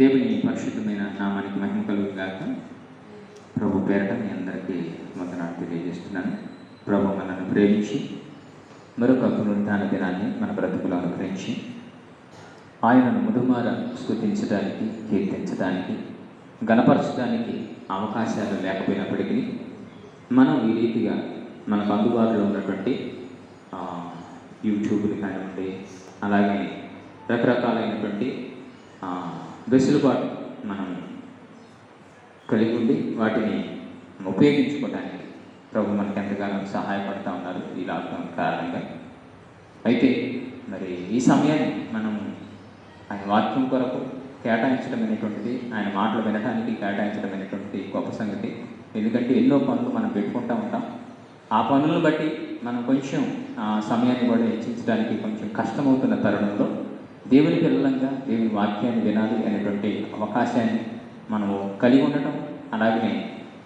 దేవుని పరిశుద్ధమైన నామానికి మహిమ కలుగుగాక. ప్రభు పేరట మీ అందరికీ వందనాలు తెలియజేస్తున్నాను. ప్రభు మనల్ని ప్రేమించి మరొక పునరుత్థాన దినాన్ని మన బ్రతుకులో అనుగ్రహించి ఆయనను ముదుమార స్తుతించడానికి, కీర్తించడానికి, గణపరచడానికి అవకాశాలు లేకపోయినప్పటికీ మనం ఈ రీతిగా మన బంధుబాటులో ఉన్నటువంటి యూట్యూబ్లు కానివ్వండి, అలాగే రకరకాలైనటువంటి వెసులుబాటు మనం కలిగి ఉండి వాటిని ఉపయోగించుకోవడానికి ప్రభు మనకి ఎంతగానో సహాయపడుతూ ఉన్నారు ఈ లాక్డౌన్ కారణంగా. అయితే మరి ఈ సమయాన్ని మనం ఆయన వాక్యం కొరకు కేటాయించడం అనేటువంటిది, ఆయన మాటలు వినడానికి కేటాయించడం అనేటువంటిది గొప్ప సంగతి. ఎందుకంటే ఎన్నో పనులు మనం పెట్టుకుంటూ ఉంటాం. ఆ పనులను బట్టి మనం కొంచెం సమయాన్ని కూడా హెచ్చించడానికి కొంచెం కష్టమవుతున్న తరుణంలో దేవుని పిల్లలంగా దేవుని వాక్యాన్ని వినాలి అనేటువంటి అవకాశాన్ని మనము కలిగి ఉండటం, అలాగే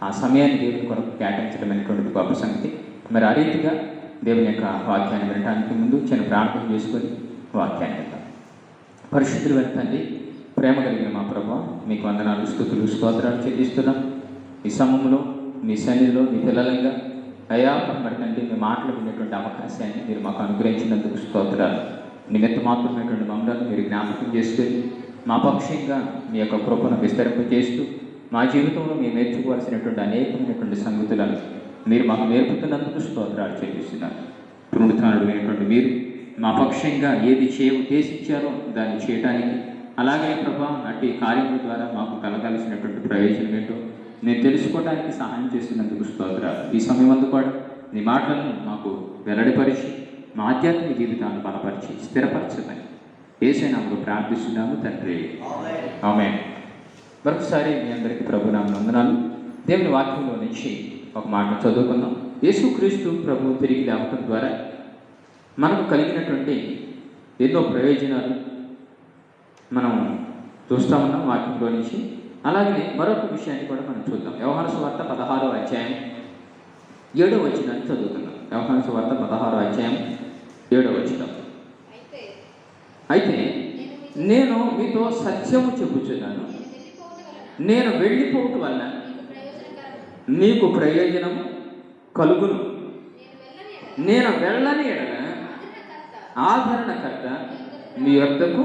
ఆ సమయాన్ని దేవుని కొరకు కేటాయించడం అనేటువంటిది గొప్ప సంగతి. మరి ఆ రీతిగా దేవుని యొక్క వాక్యాన్ని వినడానికి ముందు చిన్న ప్రార్థన చేసుకొని వాక్యాన్ని వింటాం. పరిశుద్ధులు వెళ్తండి, ప్రేమ కలిగిన మా ప్రభు, మీకు వందనాలు, స్తుతులు, స్తోత్రాలు చెల్లిస్తున్నాం. ఈ సమయంలో మీ సన్నిధిలో మీ పిల్లలంగా అయ్యా మరి తండ్రి మీ మాటలు వినేటువంటి అవకాశాన్ని మీరు మాకు అనుగ్రహించినందుకు స్తోత్రాలు. నిమిత్త మాత్రమైనటువంటి మమ్మల్ని మీరు జ్ఞాపకం చేసుకొని మా పక్షంగా మీ యొక్క కృపను విస్తరింపజేస్తూ మా జీవితంలో మేము నేర్చుకోవాల్సినటువంటి అనేకమైనటువంటి సంగతులను మీరు మాకు నేర్పుతున్నందుకు స్తోత్రాలు చెల్లిస్తున్నారు. పునరుత్థానుడైనటువంటి మీరు మా పక్షంగా ఏది ఉద్దేశించారో దాన్ని చేయడానికి, అలాగే ప్రభా అట్టి కార్యముల ద్వారా మాకు కలగాల్సినటువంటి ప్రయోజనం ఏంటో నేను తెలుసుకోవడానికి సహాయం చేస్తున్నందుకు స్తోత్రాలు. ఈ సమయమందు కూడా నీ మాటలను మాకు వెల్లడిపరిచి మా ఆధ్యాత్మిక జీవితాన్ని బలపరిచి స్థిరపరచమని యేసు నామములో ప్రార్థిస్తున్నాము తండ్రి, ఆమేన్. మరొకసారి మీ అందరికీ ప్రభునామమున వందనాలు. దేవుని వాక్యంలో నుంచి ఒక మాట చదువుకుందాం. యేసుక్రీస్తు ప్రభు తిరిగి లేవటం ద్వారా మనకు కలిగినటువంటి ఎన్నో ప్రయోజనాలు మనం చూస్తూ ఉన్నాం వాక్యంలో నుంచి. అలాగే మరొక విషయాన్ని కూడా మనం చూద్దాం. యోహాను సువార్త 16వ అధ్యాయం 7వ వచనాన్ని చదువుతున్నాం. యోహాను సువార్త 16వ అధ్యాయం 7వ వచనం. అయితే నేను మీతో సత్యము చెప్పుచున్నాను, నేను వెళ్ళిపోవటం వల్ల మీకు ప్రయోజనం కలుగును. నేను వెళ్ళని ఎడల ఆదరణకర్త మీ వద్దకు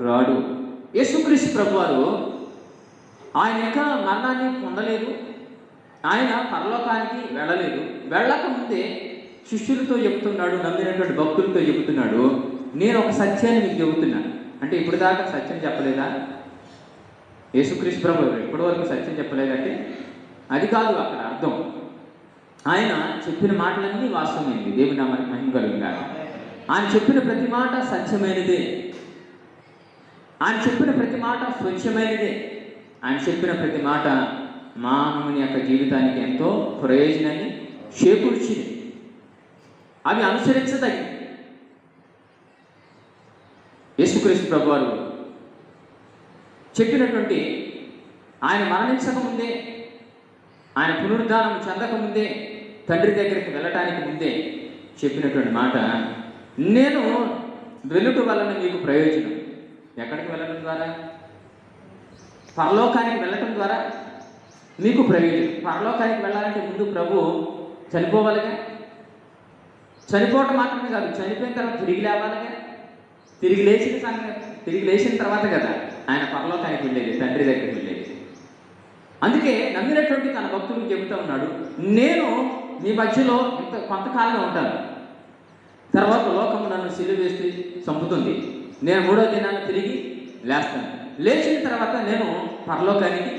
రాడు. యేసుక్రీస్తు ప్రభువారు ఆయన ఇంకా మరణాన్ని పొందలేదు, ఆయన పరలోకానికి వెళ్ళలేదు. వెళ్ళకముందే శిష్యులతో చెబుతున్నాడు, నమ్మినటువంటి భక్తులతో చెబుతున్నాడు, నేను ఒక సత్యాన్ని మీకు చెబుతున్నాను. అంటే ఇప్పుడు దాకా సత్యం చెప్పలేదా యేసుక్రీస్తు ప్రభు? ఇప్పటి వరకు సత్యం చెప్పలేదంటే అది కాదు అక్కడ అర్థం. ఆయన చెప్పిన మాటలన్నీ వాస్తవమైనవి. దేవుని నామానికి మహిమ కలుగుగాక. ఆయన చెప్పిన ప్రతి మాట సత్యమైనదే, ఆయన చెప్పిన ప్రతి మాట స్వచ్ఛమైనదే, ఆయన చెప్పిన ప్రతి మాట మానవుని యొక్క జీవితానికి ఎంతో ప్రయోజనాన్ని చేకూర్చింది. అవి అనుసరించదగి. యేసుక్రీస్తు ప్రభువారు చెప్పినటువంటి, ఆయన మరణించకముందే, ఆయన పునరుద్ధానం చెందకముందే, తండ్రి దగ్గరికి వెళ్ళటానికి ముందే చెప్పినటువంటి మాట, నేను వెలుట వలన మీకు ప్రయోజనం. ఎక్కడికి వెళ్ళడం ద్వారా? పరలోకానికి వెళ్ళటం ద్వారా మీకు ప్రయోజనం. పరలోకానికి వెళ్ళాలంటే ముందు ప్రభు చనిపోవాలిగా. చనిపోవటం మాత్రమే కాదు, చనిపోయిన తర్వాత తిరిగి లేవాలిగా. తిరిగి లేచిన తర్వాత కదా ఆయన పరలోకానికి వెళ్ళేది, తండ్రి దగ్గరికి వెళ్ళేది. అందుకే నమ్మినటువంటి తన భక్తులకు చెబుతూ ఉన్నాడు, నేను మీ మధ్యలో కొంతకాలమే ఉంటాను, తర్వాత లోకము నన్ను సిలువ వేసి చంపుతుంది, నేను 3వ దినాన్ని తిరిగి లేస్తాను, లేచిన తర్వాత నేను పరలోకానికి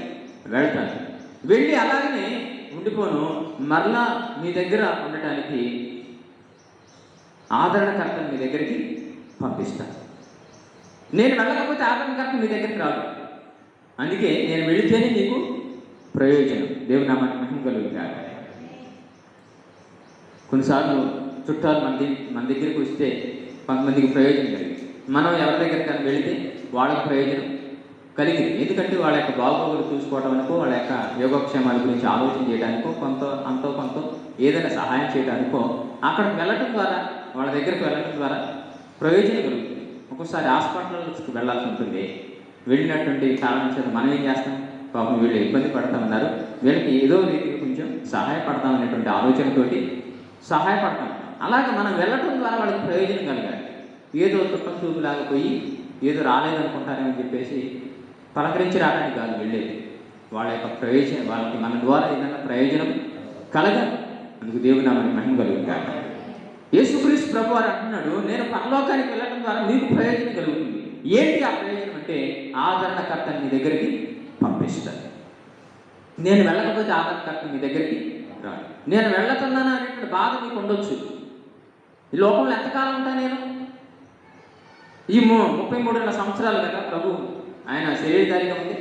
వెళ్తాను, వెళ్ళి అలాగనే ఉండిపోను, మరలా మీ దగ్గర ఉండటానికి ఆదరణకర్తను మీ దగ్గరికి పంపిస్తాను. నేను వెళ్ళకపోతే ఆదరణకర్త మీ దగ్గరికి రాదు. అందుకే నేను వెళితేనే నీకు ప్రయోజనం. దేవుని నామానికి మహిమ కలుగుగాక. కొన్నిసార్లు చుట్టాలు మన దగ్గరికి వస్తే కొంతమందికి ప్రయోజనం కలిగింది. మనం ఎవరి దగ్గరికి వెళితే వాళ్ళకి ప్రయోజనం కలిగింది. ఎందుకంటే వాళ్ళ యొక్క బాగోగులు చూసుకోవడానికో, వాళ్ళ యొక్క యోగక్షేమాల గురించి ఆలోచన చేయడానికో, కొంత ఏదైనా సహాయం చేయడానికో అక్కడికి వెళ్ళటం ద్వారా, వాళ్ళ దగ్గరికి వెళ్ళటం ద్వారా ప్రయోజనం కలుగుతుంది. ఒక్కోసారి హాస్పిటల్కి వెళ్ళాల్సి ఉంటుంది, వెళ్ళినటువంటి కారణం చేత మనం ఏం చేస్తాం, పాపం వీళ్ళు ఇబ్బంది పడతా ఉన్నారు, వీళ్ళకి ఏదో రీతిగా కొంచెం సహాయపడతాం అనేటువంటి ఆలోచనతోటి సహాయపడతాం. అలాగే మనం వెళ్ళటం ద్వారా వాళ్ళకి ప్రయోజనం కలగాలి. ఏదో చుట్టం చూపులాగా పోయి ఏదో రాలేదనుకుంటారని చెప్పేసి పలకరించి రావడానికి కాదు వెళ్ళేది. వాళ్ళ యొక్క ప్రయోజనం, వాళ్ళకి మన ద్వారా ఏదైనా ప్రయోజనం కలగాలి. అందుకు దేవుని నామానికి మహిమ కలుగుతాడు. యేసుక్రీస్తు ప్రభు వారు అంటున్నాడు, నేను పరలోకానికి వెళ్ళడం ద్వారా మీకు ప్రయోజనం కలుగుతుంది. ఏంటి ఆ ప్రయోజనం అంటే, ఆదరణకర్తని మీ దగ్గరికి పంపిస్తాను. నేను వెళ్ళకపోతే ఆదరణకర్త మీ దగ్గరికి రాడు. నేను వెళ్ళతున్నాను అనేటువంటి బాధ మీకు ఉండొచ్చు. ఈ లోకంలో ఎంతకాలం ఉంటా నేను? ఈ 33 సంవత్సరాలు కదా ప్రభు ఆయన శరీరధారిగా ఉంది.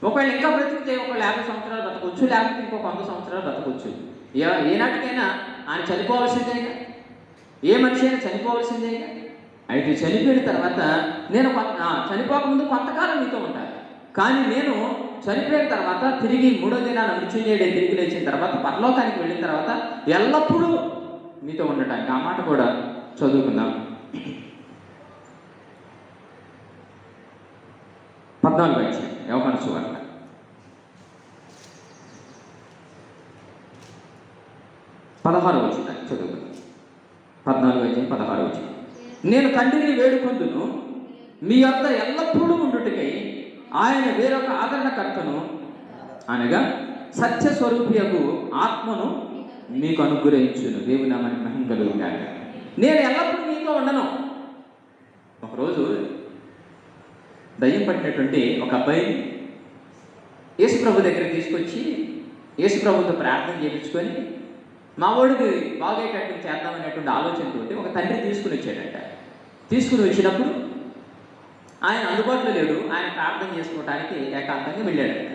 ఒకవేళ ఇంకా బ్రతికితే ఒకవేళ 50 సంవత్సరాలు బ్రతకొచ్చు, లేకపోతే ఇంకో 100 సంవత్సరాలు బ్రతకొచ్చు. ఏనాటికైనా ఆయన చనిపోవలసిందేగా, ఏ మనిషి అయినా చనిపోవలసిందేగా. అయితే చనిపోయిన తర్వాత నేను చనిపోకముందు కొంతకాలం మీతో ఉంటాను, కానీ నేను చనిపోయిన తర్వాత తిరిగి 3వ దినాన మృత్యుంజయుడే తిరిగి లేచిన తర్వాత పరలోకానికి వెళ్ళిన తర్వాత ఎల్లప్పుడూ మీతో ఉండటానికి. ఆ మాట కూడా చదువుకుందాం. 14 యోహాను సువార్త 16 చదువుకుందాం. 14:16. నేను తండ్రిని వేడుకొందును, మీ యొద్ద ఎల్లప్పుడూ ఉండుటకై ఆయన వేరొక ఆదరణకర్తను అనగా సత్యస్వరూపియకు ఆత్మను మీకు అనుగ్రహించును. దేవుని నామానికి మహిమ కలుగుగాక. నేను ఎల్లప్పుడూ మీతో ఉండను. ఒకరోజు దయ్యం పట్టినటువంటి ఒక అబ్బాయిని యేసుప్రభు దగ్గర తీసుకొచ్చి యేసుప్రభుతో ప్రార్థన చేయించుకొని మా వాడికి బాగేటట్టు చేద్దామనేటువంటి ఆలోచనతోటి ఒక తండ్రి తీసుకుని వచ్చాడంట. తీసుకుని వచ్చినప్పుడు ఆయన అందుబాటులో లేడు. ఆయన ప్రార్థన చేసుకోవడానికి ఏకాంతంగా వెళ్ళాడంట.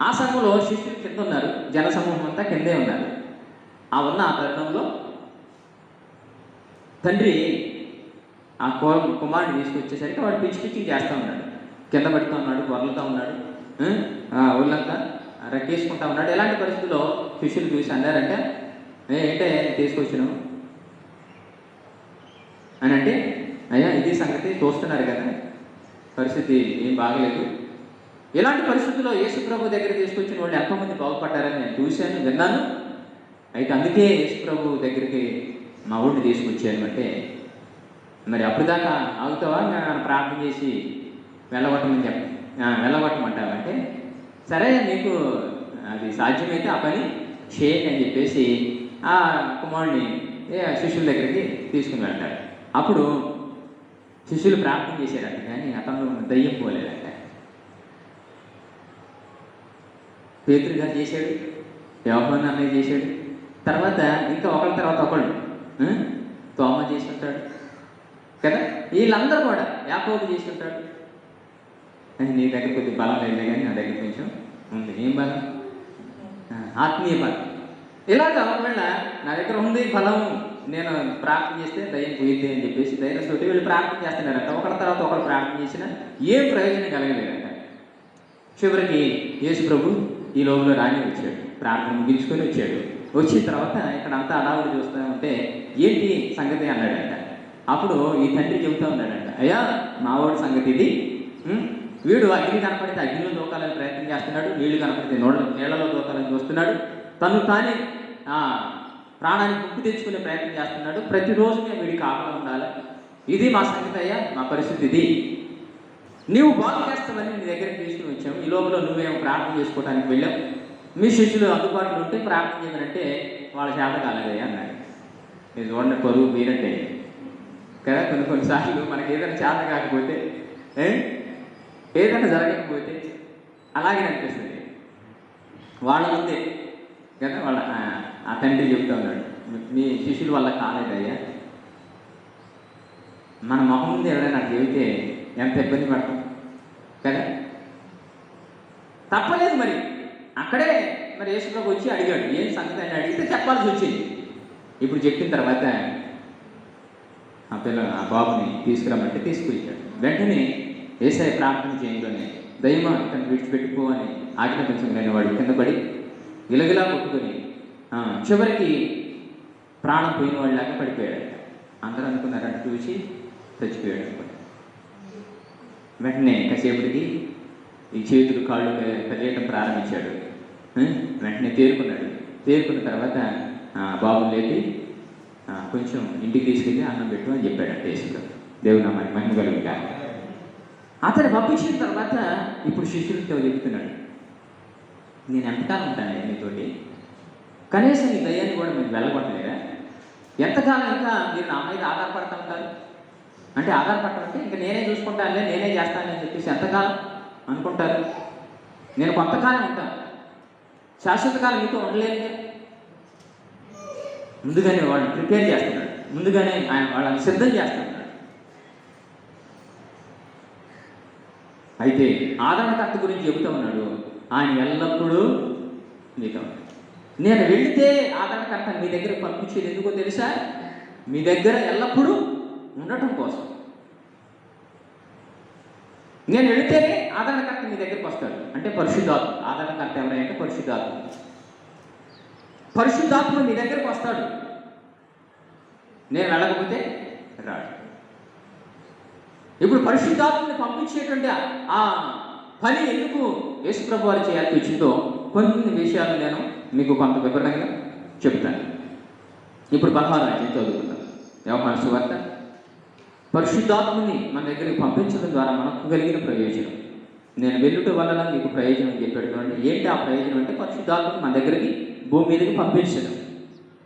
ఆ సమయంలో శిష్యులు కింద ఉన్నారు, జనసమూహం అంతా కిందే ఉన్నారు. ఆ తరుణంలో తండ్రి ఆ కుమారుడిని తీసుకొచ్చేసరికి వాడు పిచ్చి పిచ్చి చేస్తూ ఉన్నాడు, కింద పడుతూ ఉన్నాడు, పొరలుతూ ఉన్నాడు, ఒళ్ళంతా రక్కేసుకుంటా ఉన్నాడు. ఎలాంటి పరిస్థితుల్లో శిష్యులు చూసి అన్నారంటే, ఏంటే తీసుకొచ్చినావు అని అంటే, అయ్యా ఇది సంగతి చూస్తున్నారు కదా, పరిస్థితి ఏం బాగలేదు. ఇలాంటి పరిస్థితుల్లో యేసుప్రభు దగ్గర తీసుకొచ్చిన వాళ్ళు ఎంతోమంది బాగుపడ్డారని నేను చూశాను, విన్నాను. అయితే అందుకే యేసుప్రభు దగ్గరికి మా ఊడిని తీసుకొచ్చాను అంటే, మరి అప్పటిదాకా ఆగుతావా, నేను ప్రార్థన చేసి వెళ్ళగొట్టమంటావంటే, సరే నీకు అది సాధ్యమైతే ఆ పని చేయండి అని చెప్పేసి ఆ కుమారుడిని శిష్యుల దగ్గరికి తీసుకుని వెళ్తాడు. అప్పుడు శిష్యులు ప్రార్థన చేశారంట, కానీ అతను దయ్యం పోలేదంట. పేతురు గారు చేశాడు, యోహాను అన్నయ్య చేశాడు, తర్వాత ఇంకా ఒకళ్ళ తర్వాత ఒకళ్ళు తోమ చేసి ఉంటాడు కదా, వీళ్ళందరూ కూడా యాకోబు చేసి ఉంటాడు. నీ దగ్గర కొద్ది బలం లేదు కానీ నా దగ్గర కొంచెం ఉంది. ఏం బలం? ఆత్మీయ బలం. ఇలాగ ఒకవేళ నా దగ్గర ఉంది బలం, నేను ప్రార్థన చేస్తే దయ్యం పోయింది అని చెప్పేసి ధైర్యంతో వీళ్ళు ప్రార్థన చేస్తున్నారంట. ఒకరి తర్వాత ఒకరు ప్రార్థన చేసినా ఏం ప్రయోజనం కలగలేదంట. చివరికి యేసు ప్రభు ఈ లోపల రాని వచ్చాడు, ప్రార్థన ముగించుకొని వచ్చాడు. వచ్చిన తర్వాత ఇక్కడ అంతా అడావుడు చూస్తూ ఉంటే ఏంటి సంగతి అన్నాడంట. అప్పుడు ఈ తండ్రి చెబుతూ ఉన్నాడంట, అయ్యా మావాడి సంగతి ఇది, వీడు అగ్ని కనపడితే అగ్నిలో దూకాలని ప్రయత్నం చేస్తున్నాడు, నీళ్లు కనపడితే నీళ్లలో దూకాలని చూస్తున్నాడు, తను తానే ప్రాణాన్ని ముక్కు తెచ్చుకునే ప్రయత్నం చేస్తున్నాడు. ప్రతిరోజు మేము వీడికి ఆకలి ఉండాలి. ఇది మా సంగతి అయ్యా, మా పరిస్థితి ఇది. నీవు బాగు చేస్తామని నీ దగ్గరికి తీసుకుని వచ్చాము. ఈ లోపల నువ్వేమో ప్రార్థన చేసుకోవడానికి వెళ్ళావు. మీ శిష్యులు అందుబాటులో ఉంటే ప్రార్థన చేయమనంటే వాళ్ళ చేత కాలేదయ్యా అన్నాడు. ఇది చూడండి, పరువు మీరంటే కదా. కొన్నిసార్లు మనకి ఏదైనా చేత కాకపోతే, ఏదైనా జరగకపోతే అలాగే అనిపిస్తుంది. వాళ్ళ ముందే కదా, వాళ్ళ ఆ తండ్రి చెప్తా ఉన్నాడు, మీ శిష్యుల వల్ల కాలేదయ్యా. మన మొహం ముందు ఎవరైనా చెబితే ఎంత ఇబ్బంది పడతాం కదా. తప్పలేదు మరి. అక్కడే మరి యేసుప్రభు వచ్చి అడిగాడు, ఏం సంగతి అని అడిగితే చెప్పాల్సి వచ్చింది. ఇప్పుడు చెప్పిన తర్వాత ఆ బాబుని తీసుకురమ్మంటే తీసుకొచ్చాడు. వెంటనే యేసయ్య ప్రార్థన చేయగానే దయ్యమా తను విడిచిపెట్టుకో అని ఆజ్ఞాపించగానే వాడు కింద పడి గిలగిలా కొట్టుకొని చివరికి ప్రాణం పోయిన వాళ్ళలాగా పడిపోయాడు. అందరూ అనుకున్నారంటే చూసి చచ్చిపోయాడు అనుకోండి. వెంటనే కాసేపటికి ఈ చేతులు కాళ్ళు కదిలేయటం ప్రారంభించాడు. వెంటనే తేరుకున్న తర్వాత బాబు లేపి కొంచెం ఇంటికి తీసుకెళ్ళి అన్నం పెట్టు అని చెప్పాడు యేసుడు. దేవుని నామానికి మహిమ కలుగును గాక. అతను పంపించిన తర్వాత ఇప్పుడు శిష్యులతో చెబుతున్నాడు, నేను ఎంతకాలం ఉంటాను మీతోటి, కనీసం ఈ దయ్యాన్ని కూడా మీరు వెళ్ళగొట్టలేరా? ఎంతకాలం ఇంకా మీరు నా మీద ఆధారపడతా ఉంటారు? అంటే ఆధారపడటం ఇంకా నేనే చూసుకుంటానులే, నేనే చేస్తానని చెప్పేసి ఎంతకాలం అనుకుంటారు? నేను కొంతకాలం ఉంటాను, శాశ్వత కాలం మీతో ఉండలేను. ముందుగానే వాళ్ళని ప్రిపేర్ చేస్తున్నాడు, ముందుగానే ఆయన వాళ్ళని సిద్ధం చేస్తున్నాడు. అయితే ఆదరణకర్త గురించి చెబుతూ ఉన్నాడు, ఆయన ఎల్లప్పుడూ మీతో. నేను వెళితే ఆదరణకర్త మీ దగ్గర పంపించేది ఎందుకో తెలుసా? మీ దగ్గర ఎల్లప్పుడూ ఉండటం కోసం. నేను వెళితేనే ఆదరణకర్త మీ దగ్గరికి వస్తాడు. అంటే పరిశుద్ధాత్మ. ఆదరణకర్త ఎవరైనా పరిశుద్ధాత్మ. పరిశుద్ధాత్మ మీ దగ్గరకు వస్తాడు, నేను వెళ్ళకపోతే రాడు. ఇప్పుడు పరిశుద్ధాత్మని పంపించేటువంటి ఆ పని ఎందుకు యేసుప్రభు వారు చేయాల్సి వచ్చిందో కొన్ని విషయాలు నేను మీకు కొంత వివరంగా చెప్తాను. ఇప్పుడు 16వ అధ్యాయం చదువుకుంటాను. యోహాను సువార్త. పరిశుద్ధాత్మని మన దగ్గరికి పంపించడం ద్వారా మనకు కలిగిన ప్రయోజనం. నేను వెళ్ళుట వలన మీకు ప్రయోజనం చెప్పాడు చూడండి. ఏంటి ఆ ప్రయోజనం అంటే పరిశుద్ధాత్మని మన దగ్గరికి భూమి మీదకి పంపించడం.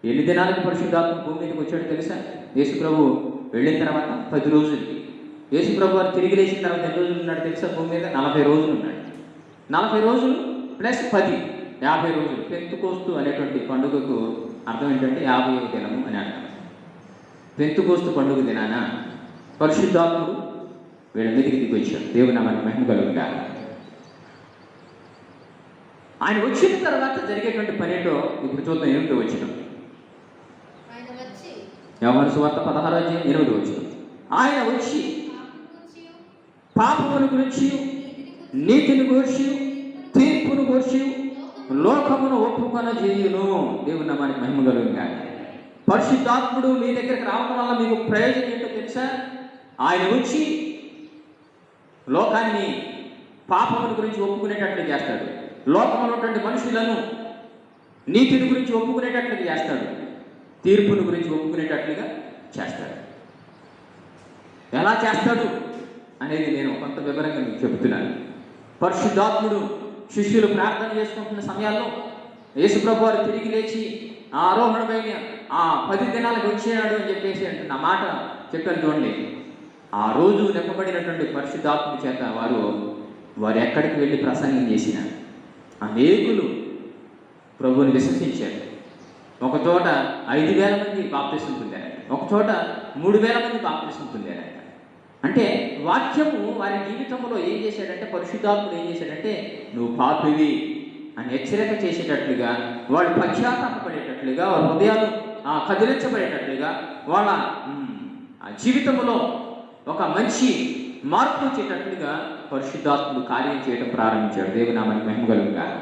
ఎన్ని దినాలకు పరిశుద్ధాత్మ భూమి మీదకి వచ్చాడు తెలుసా? యేసుప్రభు వెళ్ళిన తర్వాత 10 రోజులకి. యేసుప్రభు వారు తిరిగి లేచిన తర్వాత ఎన్ని రోజులు ఉన్నాడు తెలుసా? భూమి మీద 40 రోజులు ఉన్నాడు. 40 రోజులు ప్లస్ 10, 50 రోజులు. పెంతుకోస్తు అనేటువంటి పండుగకు అర్థం ఏంటంటే 50వ దినము అని అర్థం. పెంతుకోస్తు పండుగ దినాన పరిశుద్ధాత్ముడు వీళ్ళ మీదకి దిగి వచ్చాడు. దేవుని నామానికి మహిమ కలుగును గాక. ఆయన వచ్చిన తర్వాత జరిగేటువంటి పని ఏంటో ఇప్పుడు చూద్దాం. ఏమిటో వచ్చిన యోహాను సువార్త 16వ అధ్యాయం 8వ వచనం. ఆయన వచ్చి పాపమును గురించి, నీతిని గూర్చి, తీర్పును గూర్చి లోకమును ఒప్పుకొనజేయును. దేవుని నామానికి మహిమ కలుగును గాక. పరిశుద్ధాత్ముడు మీ దగ్గరికి రావడం వల్ల మీకు ప్రయోజనం ఏంటో తెలుసా? ఆయన వచ్చి లోకాన్ని పాపముల గురించి ఒప్పుకునేటట్లు చేస్తాడు. లోకంలో ఉన్నటువంటి మనుషులను నీతిని గురించి ఒప్పుకునేటట్లుగా చేస్తాడు. తీర్పుని గురించి ఒప్పుకునేటట్లుగా చేస్తాడు. ఎలా చేస్తాడు అనేది నేను కొంత వివరంగా మీకు చెబుతున్నాను. పరిశుద్ధాత్ముడు శిష్యులు ప్రార్థన చేసుకుంటున్న సమయాల్లో యేసుప్రభు వారు తిరిగి లేచి ఆ ఆరోహణమైన ఆ 10 దినాలకు వచ్చేనాడు అని చెప్పేసి అంటున్న మాట చెప్పారు చూడండి. ఆ రోజు నింపబడినటువంటి పరిశుద్ధాత్మ చేత వారు ఎక్కడికి వెళ్ళి ప్రసంగం చేసిన అనేకులు ప్రభువుని విశ్వసించారు. ఒక చోట 5,000 మంది బాప్తిసం పొందారట, ఒక చోట 3,000 మంది బాప్తిసం పొందారట. అంటే వాక్యము వారి జీవితంలో ఏం చేశాడంటే, పరిశుద్ధాత్ముడు ఏం చేశాడంటే, నువ్వు పాపివి అని హెచ్చరిక చేసేటట్లుగా, వాళ్ళు పశ్చాత్తాపపడేటట్లుగా, వాళ్ళ హృదయాలు కదిలించబడేటట్లుగా, వాళ్ళ జీవితంలో ఒక మంచి మార్పు వచ్చేటట్లుగా పరిశుద్ధాత్ముడు కార్యం చేయడం ప్రారంభించాడు. దేవుని నామానికి మహిమ కలుగును గాక.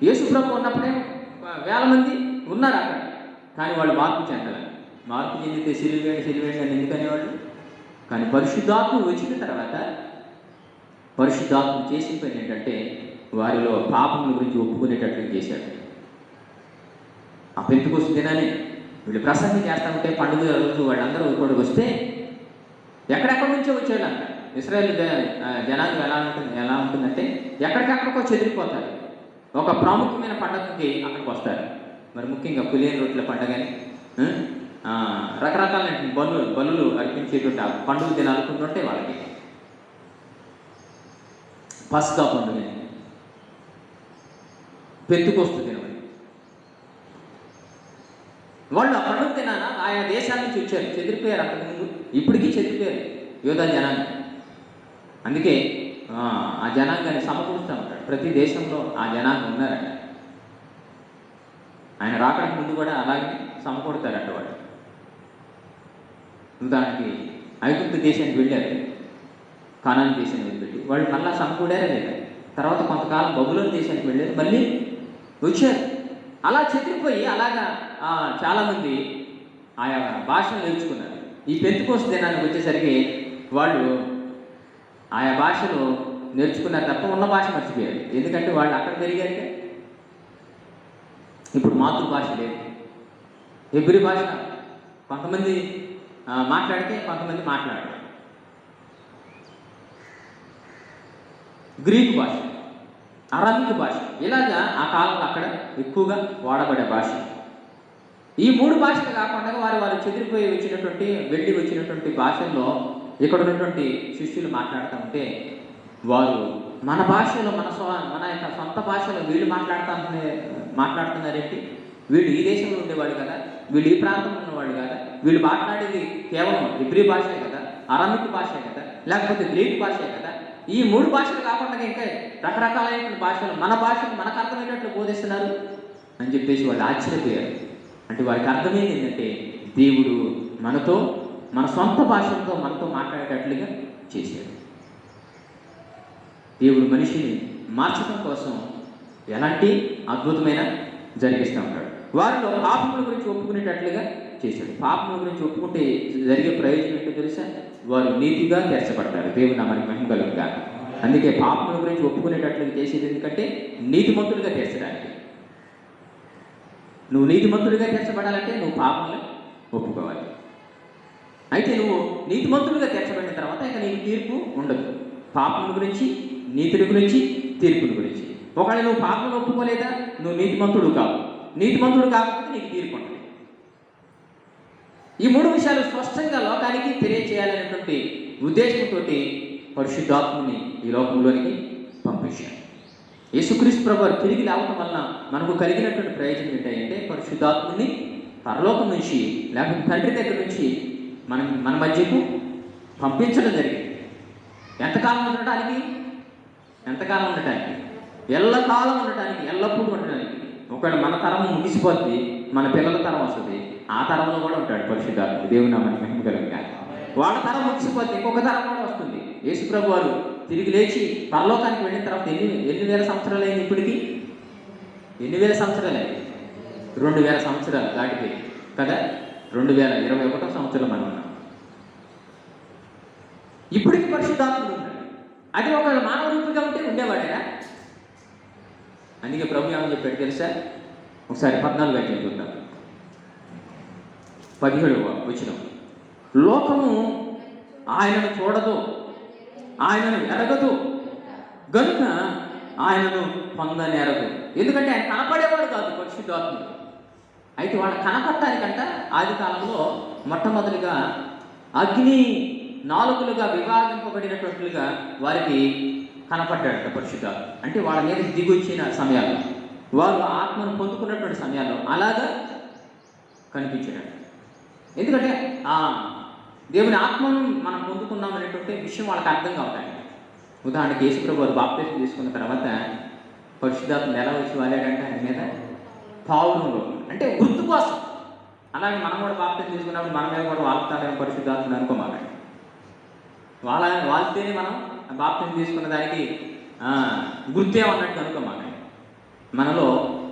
యేసుప్రభు ఉన్నప్పుడే 1,000 మంది ఉన్నారు అక్కడ, కానీ వాళ్ళు మార్పు చెందాలి. మార్పు చెందితే సిలువేండి అని ఎందుకనేవాళ్ళు. కానీ పరిశుద్ధాత్మ వచ్చిన తర్వాత పరిశుద్ధాత్మ చేసిన పని ఏంటంటే, వారిలో పాపముల గురించి ఒప్పుకునేటట్లు చేశాడు. ఆ పెంతుకొస్తు దినాన్ని వీళ్ళు ప్రసంగం చేస్తూ ఉంటే, పండుగ రోజు వాళ్ళందరూ ఇక్కడికి వస్తే ఎక్కడెక్కడి నుంచో వచ్చేయాలంట. ఇశ్రాయేలు జనాంగం ఎలా ఉంటుందంటే ఎక్కడికెక్కడికో చెదిరిపోతారు. ఒక ప్రాముఖ్యమైన పండుగకి అక్కడికి వస్తారు. మరి ముఖ్యంగా పులియన్ రొట్టెల పండుగని, రకరకాల బలులు అర్పించేటువంటి పండుగ దినాలు కొన్ని ఉంటాయి వాళ్ళకి. పస్కా పండుగ, పెంతుకోస్తు దినమని. వాళ్ళు ఆ పండుగ దినాన ఆయా దేశాల నుంచి వచ్చారు, చెదిరిపోయారు. అంతకుముందు ఇప్పటికీ చెదిరిపోయారు యోధా జనాంగం. అందుకే ఆ జనాంగాన్ని సమకూరుస్తూ ఉంటాడు. ప్రతి దేశంలో ఆ జనాంగం ఉన్నారట. ఆయన రాకడానికి ముందు కూడా అలాగే సమకూడతారట వాడు. ఉదాహరణకి ఐగుప్తు దేశానికి వెళ్ళారు, కానాను దేశానికి వెళ్ళి వాళ్ళు మళ్ళీ సమకూడారే లేదా. తర్వాత కొంతకాలం బబులోను దేశానికి వెళ్ళారు, మళ్ళీ వచ్చారు. అలా చెదిరిపోయి అలాగా చాలామంది ఆయా భాషను నేర్చుకున్నారు. ఈ పెంతుకోస్తు దినానికి వచ్చేసరికి వాళ్ళు ఆయా భాషలో నేర్చుకున్నారు తప్ప ఉన్న భాష మర్చిపోయారు. ఎందుకంటే వాళ్ళు అక్కడ పెరిగారు. ఇప్పుడు మాతృభాష లేదు. హెబ్రీ భాష కొంతమంది మాట్లాడితే కొంతమంది మాట్లాడరు. గ్రీకు భాష, అరబిక్ భాష, ఇలాగా ఆ కాలంలో అక్కడ ఎక్కువగా వాడబడే భాష. ఈ 3 భాషలు కాకుండా వారు చెదిరిపోయి వచ్చినటువంటి వెళ్ళి వచ్చినటువంటి భాషల్లో ఇక్కడ ఉన్నటువంటి శిష్యులు మాట్లాడుతూ ఉంటే వారు మన భాషలో మన యొక్క సొంత భాషలో వీళ్ళు మాట్లాడుతున్నారేంటి, వీళ్ళు ఈ దేశంలో ఉండేవాళ్ళు కదా, వీళ్ళు ఈ ప్రాంతంలో ఉన్నవాళ్ళు కదా, వీళ్ళు మాట్లాడేది కేవలం హెబ్రీ భాషే కదా, అరబిక్ భాషే కదా, లేకపోతే గ్రీక్ భాషే కదా, ఈ 3 భాషలు కాకుండా ఇంకా రకరకాలైనటువంటి భాషలు మన భాషను మనకు అర్థమయ్యేటట్లు బోధిస్తున్నారు అని చెప్పేసి వాళ్ళు ఆశ్చర్యపోయారు. అంటే వారికి అర్థమైంది ఏంటంటే దేవుడు మనతో మన సొంత భాషలతో మనతో మాట్లాడేటట్లుగా చేశాడు. దేవుడు మనిషిని మార్చడం కోసం ఎలాంటి అద్భుతమైన జరిగిస్తూ ఉంటాడు. వారిలో పాపముల గురించి ఒప్పుకునేటట్లుగా చేశాడు. పాపముల గురించి ఒప్పుకుంటే జరిగే ప్రయోజనం ఏంటో తెలుసా? వారు నీతిగా తీర్చబడతారు. దేవుడు నామానికి మహిమ కలుగుగా. అందుకే పాపముల గురించి ఒప్పుకునేటట్లుగా చేసేది ఎందుకంటే నీతిమంతుడిగా తీర్చడానికి. నువ్వు నీతిమంతుడిగా తీర్చబడాలంటే నువ్వు పాపములను ఒప్పుకోవాలి. అయితే నువ్వు నీతిమంతుడిగా తీర్చబడిన తర్వాత ఇక నీకు తీర్పు ఉండదు. పాపముల గురించి, నీతిని గురించి, తీర్పుల గురించి. ఒకవేళ నువ్వు పాపములు ఒప్పుకోలేదా నువ్వు నీతిమంతుడు కావు. నీతిమంతుడు కాకపోతే నీకు తీర్పు ఉంటుంది. ఈ 3 విషయాలు స్పష్టంగా లోకానికి తెలియచేయాలనేటువంటి ఉద్దేశంతో పరిశుద్ధాత్ముని ఈ లోకంలోనికి పంపించాడు. యేసుక్రీస్తు ప్రభువు తిరిగి రావటం వలన మనకు కలిగినటువంటి ప్రయోజనం ఏంటంటే పరిశుద్ధాత్ముని పరలోకం నుంచి లేకపోతే తండ్రి దగ్గర నుంచి మన మధ్యకు పంపించడం జరిగింది. ఎంతకాలం ఉండటానికి? ఎల్లకాలం ఉండటానికి, ఎల్లప్పుడూ ఉండటానికి. ఒకవేళ మన తరం ముగిసిపోద్ది, మన పిల్లల తరం వస్తుంది, ఆ తరంలో కూడా ఉంటాడు పరిశుద్ధాత్ముడు. దేవుని నామానికి మహిమ కలుగుగా. వాళ్ళ తరం ముగిసిపోద్ది, ఇంకొక తరం కూడా వస్తుంది. యేసు ప్రభు వారు తిరిగి లేచి పరలోకానికి వెళ్ళిన తర్వాత ఎన్ని వేల సంవత్సరాలు అయింది? ఇప్పటికి ఎన్ని వేల సంవత్సరాలు అయింది? 2000 సంవత్సరాలు దాటిపోయి కదా. 2021 సంవత్సరం మనం ఉన్నాం. ఇప్పటికి పరిశుద్ధాత్ముడు ఉన్నాడు. అది ఒక మానవ రూపుగా ఉంటే ఉండేవాడేనా? అందుకే ప్రభు ఏమని చెప్పాడు తెలుసా? ఒకసారి 14 అధ్యాయం చూద్దాం. 17వ వచనం. లోకము ఆయనను చూడదు, ఆయనను ఎరగదు, గనుక ఆయనను పొందనేరదు. ఎందుకంటే ఆయన కనపడేవాడు కాదు పరిశుద్ధాత్ముడు. అయితే వాళ్ళు కనపడటానికంట ఆది కాలంలో మొట్టమొదటిగా అగ్ని నాలుగులుగా విభాగింపబడినట్లుగా వారికి కనపడ్డాడట పరిశుద్ధాత్మ. అంటే వాళ్ళ మీద దిగొచ్చిన సమయాల్లో, వారు ఆత్మను పొందుకున్నటువంటి సమయాల్లో అలాగా కనిపించాడు. ఎందుకంటే దేవుని ఆత్మను మనం పొందుకున్నాం అనేటువంటి విషయం వాళ్ళకి అర్థం కావటానికి. ఉదాహరణకి యేసుప్రభు వారు బాప్తిసం తీసుకున్న తర్వాత పరిశుద్ధాత్మ ఎలా వచ్చి వాడాడంటే ఆయన మీద పావురంలో, అంటే గుర్తు కోసం. అలాగే మనం కూడా బాప్తిసం తీసుకున్నప్పుడు మన మీద కూడా వాళ్తారేమో పరిశుద్ధాత్మని అనుకోమాకండి. వాళ్ళతేనే మనం బాప్తిసం తీసుకున్న దానికి గుర్తేమన్నట్టు అనుకోమాకండి. మనలో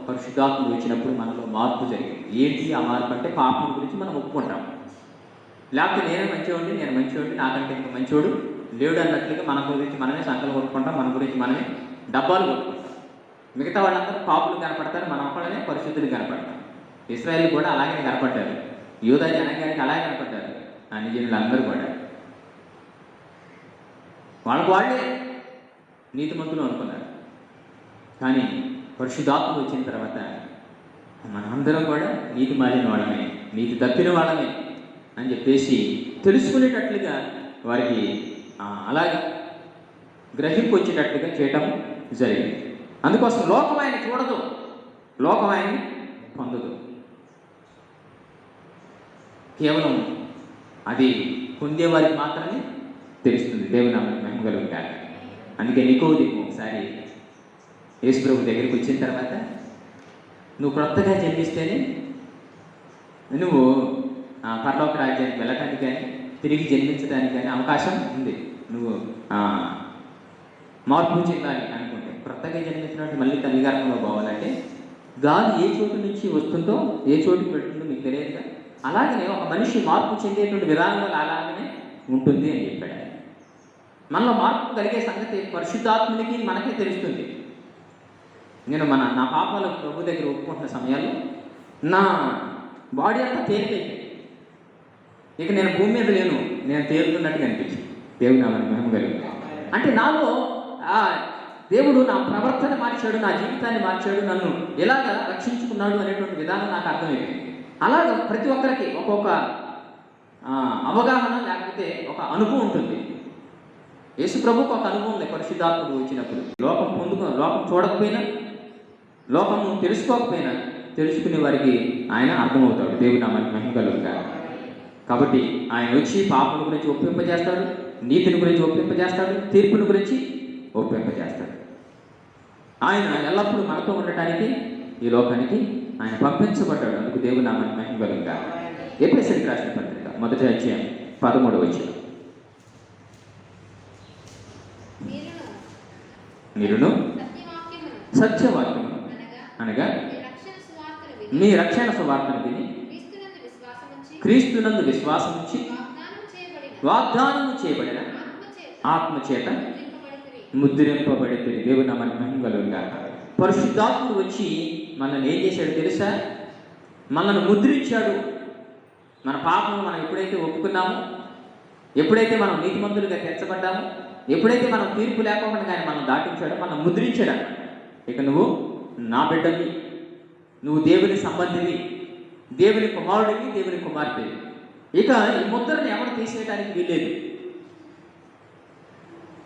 పరిశుద్ధాత్మ వచ్చినప్పుడు మనలో మార్పు జరిగింది. ఏంటి ఆ మార్పు అంటే పాపం గురించి మనం ఒప్పుకుంటాం. లేకపోతే నేను మంచివాడిని, నాకంటే ఇంకా మంచివాడు లేడు అన్నట్లుగా మన గురించి మనమే సంకలు కొట్టుకుంటాం, మన గురించి మనమే డబ్బాలు కొట్టుకుంటాం. మిగతా వాళ్ళందరూ పాపులు కనపడతారు, మన ఒక్కళ్ళనే పరిశుద్ధులు కనపడతారు. ఇశ్రాయేల్ కూడా అలాగే కనపడ్డారు, యూదా జనాంగానికి అలాగే కనపడ్డారు. అన్యజనులు అందరూ కూడా వాళ్ళే నీతిమంతులు అనుకున్నారు. కానీ పరిశుద్ధాత్మ వచ్చిన తర్వాత మనందరం కూడా నీతి మారిన వాళ్ళమే, నీతి తప్పిన వాళ్ళమే అని చెప్పేసి తెలుసుకునేటట్లుగా వారికి అలాగే గ్రహింపు వచ్చేటట్లుగా చేయటం జరిగింది. అందుకోసం లోకం ఆయన చూడదు, లోకం ఆయన్ని పొందదు. కేవలం అది పొందేవారికి మాత్రమే తెలుస్తుంది. దేవుని నామమున మహిమ కలుగుగాక. అందుకే నికోదేము ఒకసారి యేసుప్రభు దగ్గరికి వచ్చిన తర్వాత, నువ్వు క్రొత్తగా జన్మిస్తేనే నువ్వు పరలోక రాజ్యానికి వెళ్ళటానికి కానీ తిరిగి జన్మించడానికి కానీ అవకాశం ఉంది. నువ్వు మార్పు చెందాలి అనుకుంటే, క్రొత్తగా జన్మించినట్టు మళ్ళీ తల్లి గర్భంలో పోవాలంటే గాలి ఏ చోటు నుంచి వస్తుందో ఏ చోటుకి పెడుతుందో మీకు తెలియదుగా. అలాగనే ఒక మనిషి మార్పు చెందేటువంటి విధానంలో అలాగనే ఉంటుంది అని చెప్పాడు. మనలో మార్పు కలిగే సంగతి పరిశుద్ధాత్మునికి మనకే తెలుస్తుంది. నేను నా పాపాలు ప్రభు దగ్గర ఒప్పుకుంటున్న సమయాల్లో నా బాడీ అంతా తేలికైపోయింది. ఇక నేను భూమి మీద లేను, నేను తేలుతున్నట్టుగా అనిపించింది. దేవుడు నా మహిమ కలిగి అంటే నాలో దేవుడు నా ప్రవర్తన మార్చాడు, నా జీవితాన్ని మార్చాడు, నన్ను ఎలాగ రక్షించుకున్నాడు అనేటువంటి విధానం నాకు అర్థమైపోయింది. అలాగ ప్రతి ఒక్కరికి ఒక్కొక్క అవగాహన లేకపోతే ఒక అనుభవం ఉంటుంది. యేసు ప్రభుకు ఒక అనుభవం ఉంది. పరిశుద్ధాత్ముడు వచ్చినప్పుడు లోకం చూడకపోయినా, లోకము తెలుసుకోకపోయినా తెలుసుకునే వారికి ఆయన అర్థమవుతాడు. దేవుడు నా మహిమ కలుగుతాడు. కాబట్టి ఆయన వచ్చి పాపల గురించి ఒప్పింపజేస్తాడు, నీతిని గురించి ఒప్పింపజేస్తాడు, తీర్పుని గురించి ఒప్పింపజేస్తాడు. ఆయన ఎల్లప్పుడూ మనతో ఉండటానికి ఈ లోకానికి ఆయన పంపించబడ్డాడు. అందుకు దేవుడు నా మహిమ కలుగుతాడు. ఎఫెసీయులకు రాసిన పత్రిక 1వ అధ్యాయం 13వ వచనం. మీరును సత్యవాక్యము అనగా మీ రక్షణ సువార్తను విని క్రీస్తునందు విశ్వాసం ఉంచి వాగ్దానము చేయబడిన ఆత్మచేత ముద్రింపబడితే దేవుడు మన మహిమ కలుగుగాక. పరిశుద్ధాత్ముడు వచ్చి మనల్ని ఏం చేశాడు తెలుసా? మనల్ని ముద్రించాడు. మన పాపము మనం ఎప్పుడైతే ఒప్పుకున్నామో, ఎప్పుడైతే మనం నీతిమంతులుగా తీర్చబడ్డామో, ఎప్పుడైతే మనం తీర్పు లేకుండా కానీ మనం దాటించాడో మనం ముద్రించాడు. ఇక నువ్వు నా బిడ్డవి, నువ్వు దేవుని సంబంధివి, దేవుని కుమారుడివి, దేవుని కుమార్తెవి. ఇక ఈ ముద్రని ఎవరు తీసేయడానికి వీల్లేదు,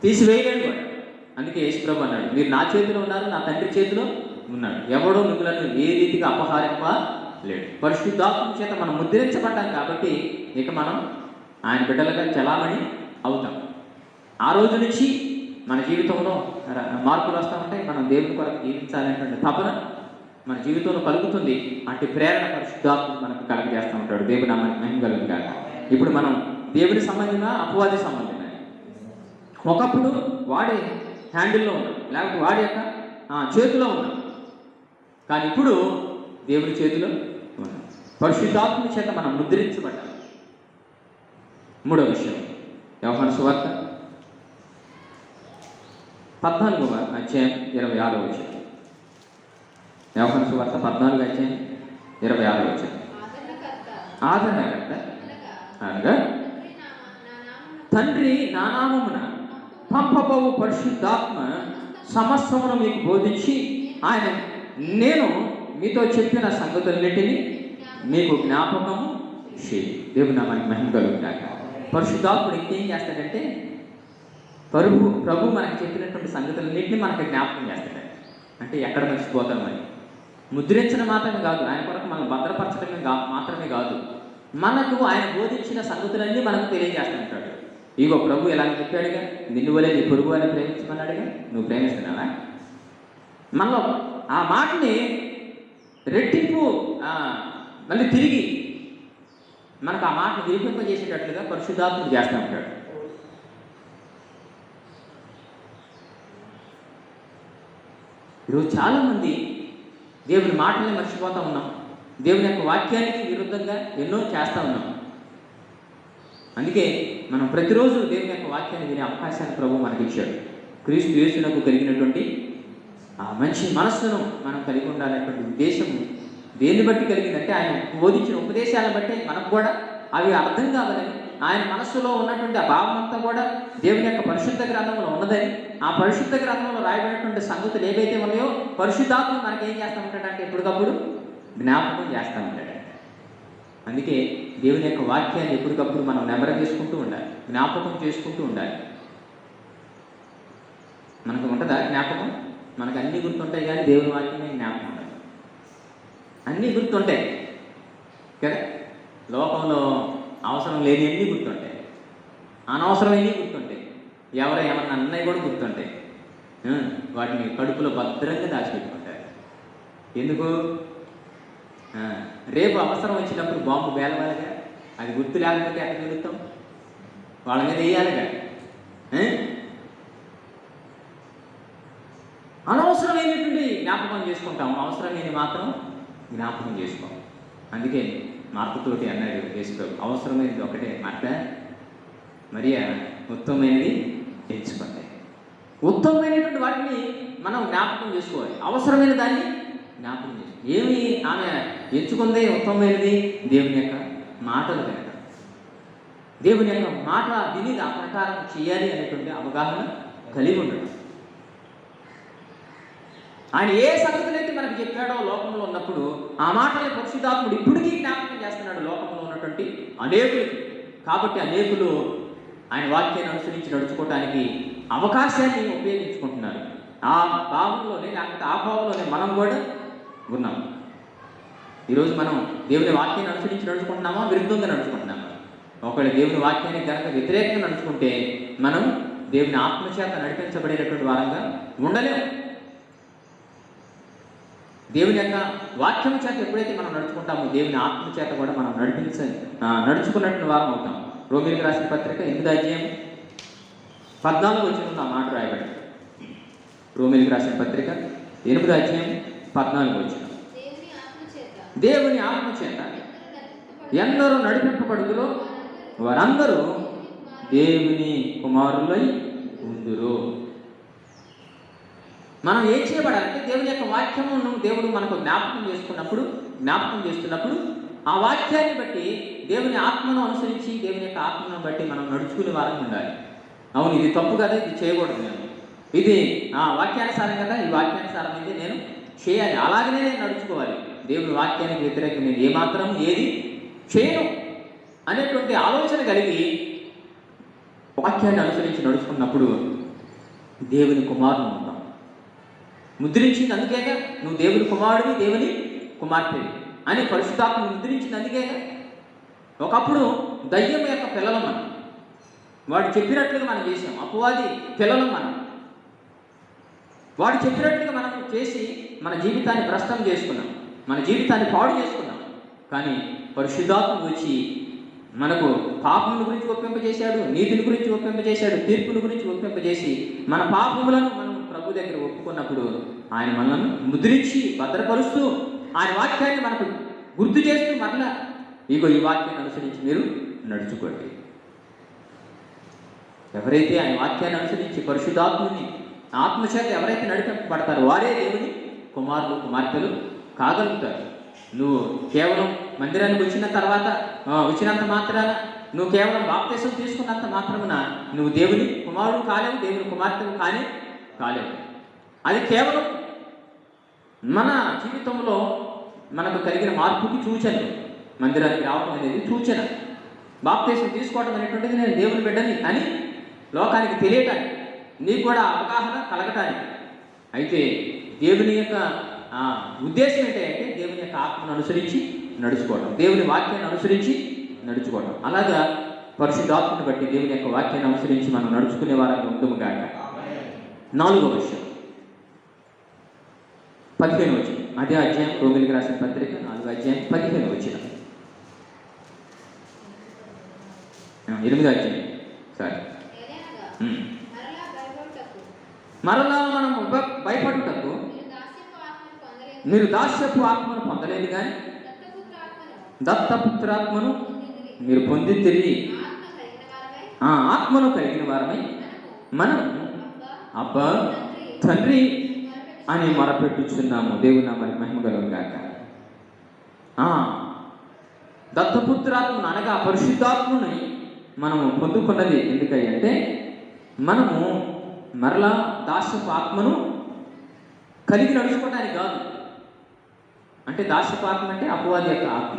తీసివేయలేడు వాడు. అందుకే యేసుప్రభు అన్నాడు, మీరు నా చేతిలో ఉన్నారు, నా తండ్రి చేతిలో ఉన్నాడు, ఎవడో మిమ్మల్ని ఏ రీతిగా అపహారింపలేడు. పరిశుద్ధాత్మ చేత మనం ముద్రించబడ్డాం కాబట్టి ఇక మనం ఆయన బిడ్డలుగా చలామణి అవుతాం. ఆ రోజు నుంచి మన జీవితంలో మార్పులు వస్తూ ఉంటాయి. మనం దేవుని కొరకు జీవించాలనేటువంటి తపన మన జీవితంలో కలుగుతుంది. అట్టి ప్రేరణ పరిశుద్ధాత్మ మనకు కలుగజేస్తూ ఉంటాడు. దేవుడు మనకి మహిమ కలుగుతాడు. ఇప్పుడు మనం దేవుని సంబంధమా అపవాది సంబంధమా? ఒకప్పుడు వాడి హ్యాండిల్లో ఉన్నాం, లేకపోతే వాడి యొక్క చేతిలో ఉన్నాం. కానీ ఇప్పుడు దేవుని చేతిలో ఉన్నాం. పరిశుద్ధాత్మ చేత మనం ముద్రించబడ్డాం. 3వ విషయం, యోహాను సువార్త 14వ అధ్యాయం 26వ వచనం. యోహాను సువార్త 14వ అధ్యాయం 26వ వచనం. ఆదరణకర్త అనగా తండ్రి నా నామమున పంపబోవు పరిశుద్ధాత్మ సమస్తమును మీకు బోధించి నేను మీతో చెప్పిన సంగతులన్నిటినీ మీకు జ్ఞాపకము చేయి. దేవుడు నామానికి మహిమ కలుగుగాక. పరిశుద్ధాత్ముడు ఇంకేం చేస్తాడంటే ప్రభు మనకి చెప్పినటువంటి సంగతులన్నింటినీ మనకి జ్ఞాపకం చేస్తాడు. అంటే ఎక్కడ మర్చిపోతాం అని ముద్రించడం మాత్రమే కాదు, ఆయన కొరకు మనం భద్రపరచడమే మాత్రమే కాదు, మనకు ఆయన బోధించిన సంగతులన్నీ మనకు తెలియజేస్తుంటాడు. ఇగో ప్రభు ఎలా చెప్పాడుగా, నిన్ను వలే నీ పొరుగు అని ప్రేమించమన్నాడుగా, నువ్వు ప్రేమిస్తున్నావా? మనలో ఆ మాటని రెట్టింపు మళ్ళీ తిరిగి మనకు ఆ మాటను వినిపింపజేసేటట్లుగా పరిశుద్ధాత్ముడు చేస్తూ ఉంటాడు. ఈరోజు చాలామంది దేవుని మాటల్ని మర్చిపోతూ ఉన్నాం. దేవుని యొక్క వాక్యానికి విరుద్ధంగా ఎన్నో చేస్తూ ఉన్నాం. అందుకే మనం ప్రతిరోజు దేవుని యొక్క వాక్యాన్ని వినే అవకాశాన్ని ప్రభు మనకి ఇచ్చాడు. క్రీస్తు యేసునకు కలిగినటువంటి ఆ మంచి మనస్సును మనం కలిగి ఉండాలనేటువంటి ఉద్దేశం దేన్ని బట్టి కలిగిందంటే ఆయన బోధించిన ఉపదేశాలను బట్టి మనకు కూడా అవి అర్థం కావాలని, ఆయన మనస్సులో ఉన్నటువంటి ఆ భావం అంతా కూడా దేవుని యొక్క పరిశుద్ధ గ్రంథంలో ఉన్నదని, ఆ పరిశుద్ధ గ్రంథంలో రాయబడినటువంటి సంగతులు ఏవైతే ఉన్నాయో పరిశుద్ధాత్మ మనకి ఏం చేస్తూ ఉంటాడంటే ఎప్పటికప్పుడు జ్ఞాపకం చేస్తూ ఉంటాడు. అందుకే దేవుని యొక్క వాక్యాన్ని ఎప్పటికప్పుడు మనం నెమరు చేసుకుంటూ ఉండాలి, జ్ఞాపకం చేసుకుంటూ ఉండాలి. మనకు ఉంటుందా జ్ఞాపకం? మనకు అన్నీ గుర్తుంటాయి కానీ దేవుని వాక్యమే జ్ఞాపకం ఉండదు. అన్నీ గుర్తుంటాయి కదా, లోకంలో అవసరం లేని అన్నీ గుర్తుంటాయి, అనవసరమైనవి గుర్తుంటాయి, ఏమన్నా అన్నవి కూడా గుర్తుంటాయి. వాటిని కడుపులో భద్రంగా దాచిపెట్టుకుంటారు. ఎందుకు? రేపు అవసరం వచ్చినప్పుడు బాంబు వేలవాలిగా, అది గుర్తు లేకపోతే ఎక్కడ వెళుతాం? వాళ్ళ మీద వేయాలిగా. అనవసరమైనటువంటి జ్ఞాపకం చేసుకుంటాం, అవసరమైనది మాత్రం జ్ఞాపకం చేసుకోం. అందుకే మార్పుతోటి అన్నాడు యేసు, అవసరమైనది ఒకటే మాట, మరి ఉత్తమమైనది ఎంచుకోండి. ఉత్తమమైనటువంటి వాటిని మనం జ్ఞాపకం చేసుకోవాలి. అవసరమైన దాన్ని జ్ఞాపకం చేసుకోవాలి. ఏమి ఆమె ఎంచుకుందే ఉత్తమమైనది? దేవుని యొక్క మాటలు వినడం, దేవుని యొక్క మాట విని ఆ ప్రకారం చేయాలి అనేటువంటి అవగాహన కలిగి ఉండడం. ఆయన ఏ సంగతులైతే మనకు చెప్పాడో లోకంలో ఉన్నప్పుడు ఆ మాటల్ని పరిశుద్ధాత్ముడు ఇప్పటికీ జ్ఞాపకం చేస్తున్నాడు లోకంలో ఉన్నటువంటి అనేకులకి. కాబట్టి అనేకులు ఆయన వాక్యాన్ని అనుసరించి నడుచుకోవడానికి అవకాశాన్ని ఉపయోగించుకుంటున్నారు. ఆ భావంలోనే లేకపోతే ఆ భావంలోనే మనం కూడా ఉన్నాం. ఈరోజు మనం దేవుని వాక్యాన్ని అనుసరించి నడుచుకుంటున్నామా, విరుద్ధంగా నడుచుకుంటున్నామా? ఒకవేళ దేవుని వాక్యానికి కనుక వ్యతిరేకంగా నడుచుకుంటే మనం దేవుని ఆత్మచేత నడిపించబడేటటువంటి వారంగా ఉండలేము. దేవుని యొక్క వాక్యం చేత ఎప్పుడైతే మనం నడుచుకుంటామో దేవుని ఆత్మ చేత కూడా మనం నడుచుకున్నట్టు వారం అవుతాం. రోమీయులకు రాసిన పత్రిక 8వ అధ్యాయం 14వ వచనంలో ఆ మాట రాయబడి. రోమీయులకు రాసిన పత్రిక 8వ అధ్యాయం 14వ వచనం. దేవుని ఆత్మ చేత ఎందరూ నడిపింపబడుదురో వారందరూ దేవుని కుమారులై ఉందురు. మనం ఏం చేయబడాలంటే దేవుని యొక్క వాక్యమును దేవుడు మనకు జ్ఞాపకం చేస్తున్నప్పుడు ఆ వాక్యాన్ని బట్టి దేవుని ఆత్మను అనుసరించి దేవుని యొక్క ఆత్మను బట్టి మనం నడుచుకునే వారంగా ఉండాలి. అవును, ఇది తప్పు కదా, ఇది చేయకూడదు, నేను ఇది వాక్యానుసారం కదా, ఈ వాక్యానుసారం అయితే నేను చేయాలి, అలాగనే నేను నడుచుకోవాలి. దేవుని వాక్యానికి వ్యతిరేకంగా నేను ఏమాత్రం ఏది చేయను అనేటువంటి ఆలోచన కలిగి వాక్యాన్ని అనుసరించి నడుచుకున్నప్పుడు దేవుని కుమారుని ఉంటాం. ముద్రించింది అందుకేగా నువ్వు దేవుని కుమారుడివి, దేవుని కుమార్తెవి అని పరిశుద్ధాత్మ ముద్రించింది అందుకేగా. ఒకప్పుడు దయ్యం యొక్క పిల్లలం మనం, వాడు చెప్పినట్లుగా మనం చేసాం. అపవాది పిల్లలం మనం, వాడు చెప్పినట్లుగా మనం చేసి మన జీవితాన్ని భ్రష్టం చేసుకున్నాం, మన జీవితాన్ని పాడు చేసుకున్నాం. కానీ పరిశుద్ధాత్మ వచ్చి మనకు పాపముల గురించి ఒప్పింపజేశాడు, నీతిని గురించి ఒప్పింపజేశాడు, తీర్పుల గురించి ఒప్పింపజేసి మన పాపములను మనం ప్రభు దగ్గర ఒప్పుకున్నప్పుడు ఆయన మనల్ని ముద్రించి భద్రపరుస్తూ ఆయన వాక్యాన్ని మనకు గుర్తు చేస్తూ మరలా ఇగో ఈ వాక్యాన్ని అనుసరించి మీరు నడుచుకోండి. ఎవరైతే ఆయన వాక్యాన్ని అనుసరించి పరిశుద్ధాత్ముని ఆత్మచేత ఎవరైతే నడిపింపబడతారో వారే దేవుని కుమారులు కుమార్తెలు కాగలుగుతారు. నువ్వు కేవలం మందిరానికి వచ్చినంత మాత్రాన, నువ్వు కేవలం బాప్తిసం తీసుకున్నంత మాత్రమున నువ్వు దేవుని కుమారుడు కాలేవు, దేవుని కుమార్తెలు కాలేవు. అది కేవలం మన జీవితంలో మనకు కలిగిన మార్పుకి సూచన. మందిరానికి రావడం అనేది సూచన. బాప్తిసం తీసుకోవడం అనేటువంటిది నేను దేవుని బిడ్డని అని లోకానికి తెలియటానికి, నీకు కూడా అవగాహన కలగటానికి. అయితే దేవుని యొక్క ఉద్దేశం ఏంటంటే దేవుని యొక్క ఆత్మను అనుసరించి నడుచుకోవడం, దేవుని వాక్యాన్ని అనుసరించి నడుచుకోవడం. అలాగా పరిశుద్ధాత్మను బట్టి దేవుని యొక్క వాక్యాన్ని అనుసరించి మనం నడుచుకునే వారంగా ఉండము కాక. 4వ విషయం 15వ వచనం, అదే అధ్యాయం రోమీయులకు రాసిన పత్రిక 4వ అధ్యాయం 15వ వచనం, 8వ అధ్యాయం మరలా మనం భయపడుటకు మీరు దాస్యపు ఆత్మను పొందలేదు కానీ దత్తపుత్రాత్మను మీరు పొంది తిరిగి ఆత్మను కలిగిన వారమై మనం అబ్బా తండ్రి అని మొరపెట్టుచున్నాము. దేవుని నామానికి మహిమ కలుగును గాక. దత్తపుత్రాత్మను అనగా పరిశుద్ధాత్మని మనము పొందుకున్నది ఎందుకంటే మనము మరలా దాస్యపు ఆత్మను కలిగి నడుచుకోవడానికి కాదు. అంటే దాస్యపు ఆత్మ అంటే అపవాది యొక్క ఆత్మ.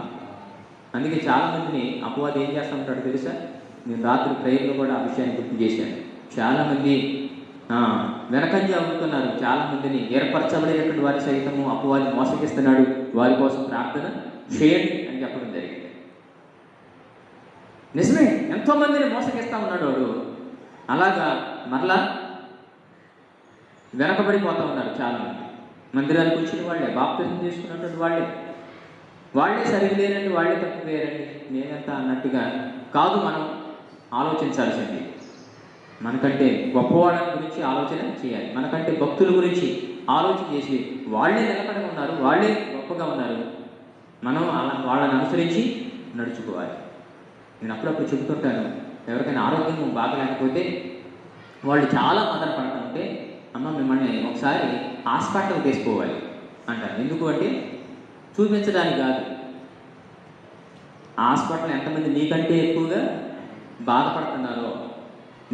అందుకే చాలామందిని అపవాది ఏం చేస్తూ ఉంటాడు తెలుసా? నేను రాత్రి ప్రేయర్లో కూడా ఆ విషయాన్ని గుర్తు చేశాను. చాలామంది వెనకంజ అవుతున్నారు. చాలామందిని ఏర్పరచబడేటటువంటి వారి సైతము అపవాది మోసగిస్తున్నాడు, వారి కోసం ప్రార్థన చేయండి అని చెప్పడం జరిగింది. నిజమే, ఎంతోమందిని మోసగిస్తూ ఉన్నాడు వాడు. అలాగా మరలా వెనకబడిపోతూ ఉన్నారు చాలామంది. మందిరానికి వచ్చిన వాళ్ళే, బాప్తిసం తీసుకున్నటువంటి వాళ్ళే సరిగ్గా లేరండి, వాళ్ళే తప్పు లేరండి, నేనంత అన్నట్టుగా కాదు మనం ఆలోచించాల్సింది. మనకంటే గొప్పవాళ్ళ గురించి ఆలోచన చేయాలి. మనకంటే భక్తుల గురించి ఆలోచన చేసి వాళ్ళే నిలకడగా ఉన్నారు, వాళ్ళే గొప్పగా ఉన్నారు, మనం వాళ్ళని అనుసరించి నడుచుకోవాలి. నేను అప్పుడప్పుడు చెబుతుంటాను, ఎవరికైనా ఆరోగ్యం బాగలేకపోతే వాళ్ళు చాలా మదన పడుతుంటే, అమ్మ మిమ్మల్ని ఒకసారి హాస్పిటల్కి తీసుకోవాలి అంటారు. ఎందుకు అంటే చూపించడానికి కాదు. హాస్పిటల్ ఎంతమంది నీకంటే ఎక్కువగా బాధపడుతున్నారో,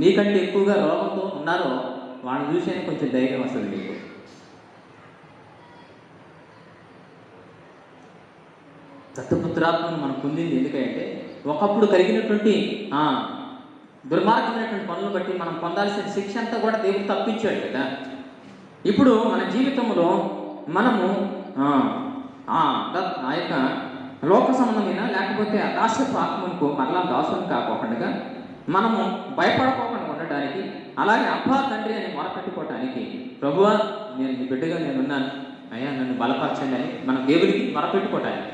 నీకంటే ఎక్కువగా రోగంతో ఉన్నారో వాళ్ళని చూసేనే కొంచెం ధైర్యం వస్తుంది మీకు. దత్తపుత్రాత్మను మనం పొందింది ఎందుకంటే ఒకప్పుడు కలిగినటువంటి దుర్మార్గమైనటువంటి పనులు బట్టి మనం పొందాల్సిన శిక్ష అంతా కూడా దేవుడు తప్పించాడు కదా. ఇప్పుడు మన జీవితంలో మనము ఆ యొక్క లోక సంబంధమైన లేకపోతే దాస్యపు ఆత్మకు మరలా దాసుని కాకోకుండా మనము భయపడకోకుండా ఉండడానికి, అలాగే అబ్బా తండ్రి అని మొరపెట్టుకోవటానికి, ప్రభువా నేను నీ బిడ్డగా నేనున్నాను అయ్యా నన్ను బలపరచండి అని మనం దేవుడికి మొరపెట్టుకోవటానికి,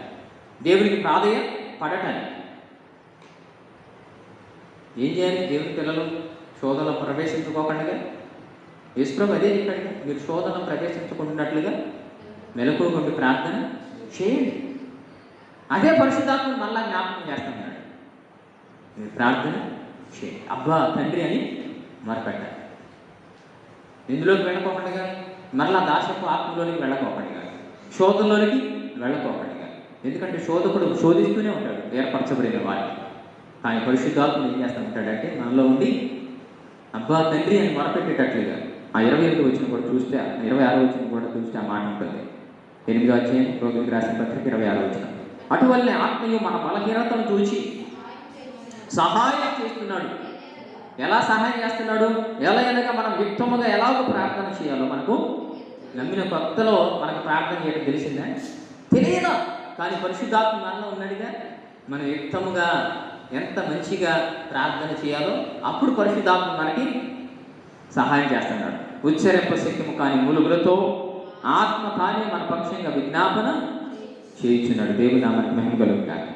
దేవుడికి ప్రాధేయ పడటానికి ఏం చేయాలి? దేవుని పిల్లలు శోధనలో ప్రవేశించుకోకుండా, యేసుప్రభు అదే చెప్పాడు, మీరు శోధనలో ప్రవేశించుకుంటున్నట్లుగా మెలకువగా ప్రార్థన చేయండి. అదే పరిశుద్ధాత్మను మళ్ళా జ్ఞాపకం చేస్తున్నాడు. మీరు ప్రార్థన చేయండి, అబ్బా తండ్రి అని మొరపెట్టాలి. ఇందులోకి వెళ్ళకోకుండా, మరలా దాసపు ఆత్మలోనికి వెళ్ళకోకుండా, శోధంలోనికి వెళ్ళకోకుండా. ఎందుకంటే శోధకుడు శోధిస్తూనే ఉంటాడు ఏర్పరచబడిన వారిని. కానీ పరిశుద్ధాత్మను ఏం చేస్తూ ఉంటాడంటే మనలో ఉండి అబ్బా తండ్రి అని మొరపెట్టేటట్లుగా. ఆ 25 వచ్చిన కూడా చూస్తే, 26 వచ్చిన కూడా చూస్తే ఆ మాట ఉంటుంది. 8వ అధ్యాయం రోమిలికి రాసిన పత్రిక 26 వచ్చిన. అటువల్లే ఆత్మయు మన బలహీనతను చూసి సహాయం చేస్తున్నాడు. ఎలా సహాయం చేస్తున్నాడు? ఎలా అనగా మనం యుక్తముగా ఎలాగో ప్రార్థన చేయాలో మనకు నమ్మిన కొత్తలో మనకు ప్రార్థన చేయడం తెలిసిందా? తెలియదా? కానీ పరిశుద్ధాత్మ మనలో ఉన్నాడుగా. మనం యుక్తముగా ఎంత మంచిగా ప్రార్థన చేయాలో అప్పుడు పరిశుద్ధాత్మ మనకి సహాయం చేస్తున్నాడు. ఉచ్చరింప శక్యము కానీ మూలుగులతో ఆత్మ కానీ మన పక్షంగా విజ్ఞాపన చేయించున్నాడు. దేవుని నామానికి మహిమ కలుగుతాడు.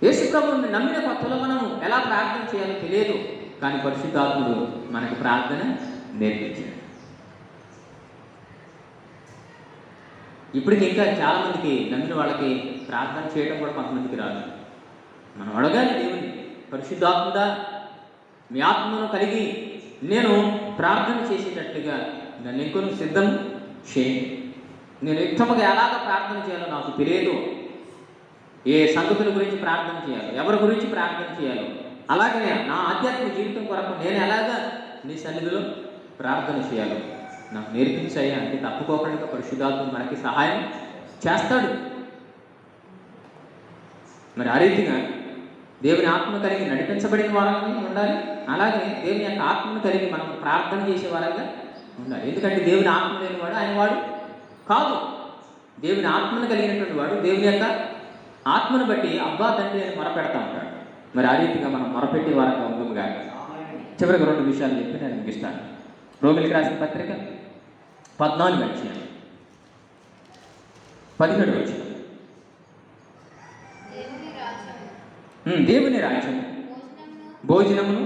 యేసు ప్రభువుని నమ్మిన కొత్తలో మనం ఎలా ప్రార్థన చేయాలో తెలియదు, కానీ పరిశుద్ధాత్ముడు మనకు ప్రార్థన నేర్పించాడు. ఇప్పటికి ఇంకా చాలామందికి నమ్మిన వాళ్ళకి ప్రార్థన చేయడం కూడా కొంతమందికి రాదు. మనం అడగాలి దేవుని, పరిశుద్ధాత్ముడా మీ ఆత్మను కలిగి నేను ప్రార్థన చేసేటట్టుగా నన్ను ఇంకొను సిద్ధం చేయండి. నేను యుక్తముగా ఎలాగ ప్రార్థన చేయాలో నాకు తెలియదు. ఏ సంగతుల గురించి ప్రార్థన చేయాలో, ఎవరి గురించి ప్రార్థన చేయాలో, అలాగే నా ఆధ్యాత్మిక జీవితం కొరకు నేను ఎలాగా నీ సన్నిధిలో ప్రార్థన చేయాలో నాకు నేర్పించాయి అంటే తప్పుకోకుండా పరిశుద్ధాత్మ మనకి సహాయం చేస్తాడు. మరి ఆ రీతిగా దేవుని ఆత్మ కలిగి నడిపించబడిన వారంగా ఉండాలి. అలాగే దేవుని యొక్క ఆత్మను కలిగి మనం ప్రార్థన చేసే వారంగా ఉండాలి. ఎందుకంటే దేవుని ఆత్మ లేని వాడు ఆయన వాడు కాదు. దేవుని ఆత్మను కలిగినటువంటి వాడు దేవుని యొక్క ఆత్మను బట్టి అబ్బా తండ్రి అని మొరపెడతా ఉంటాడు. మరి ఆ రీతిగా మనం మొరపెట్టే వారంగా ఉందాము. కానీ చివరికి 2 విషయాలు చెప్పి నేను ముగిస్తాను. రోమిలికి రాసిన పత్రిక 14 అధ్యాయం 17 వచ్చిన. దేవుని రాజ్యం భోజనమును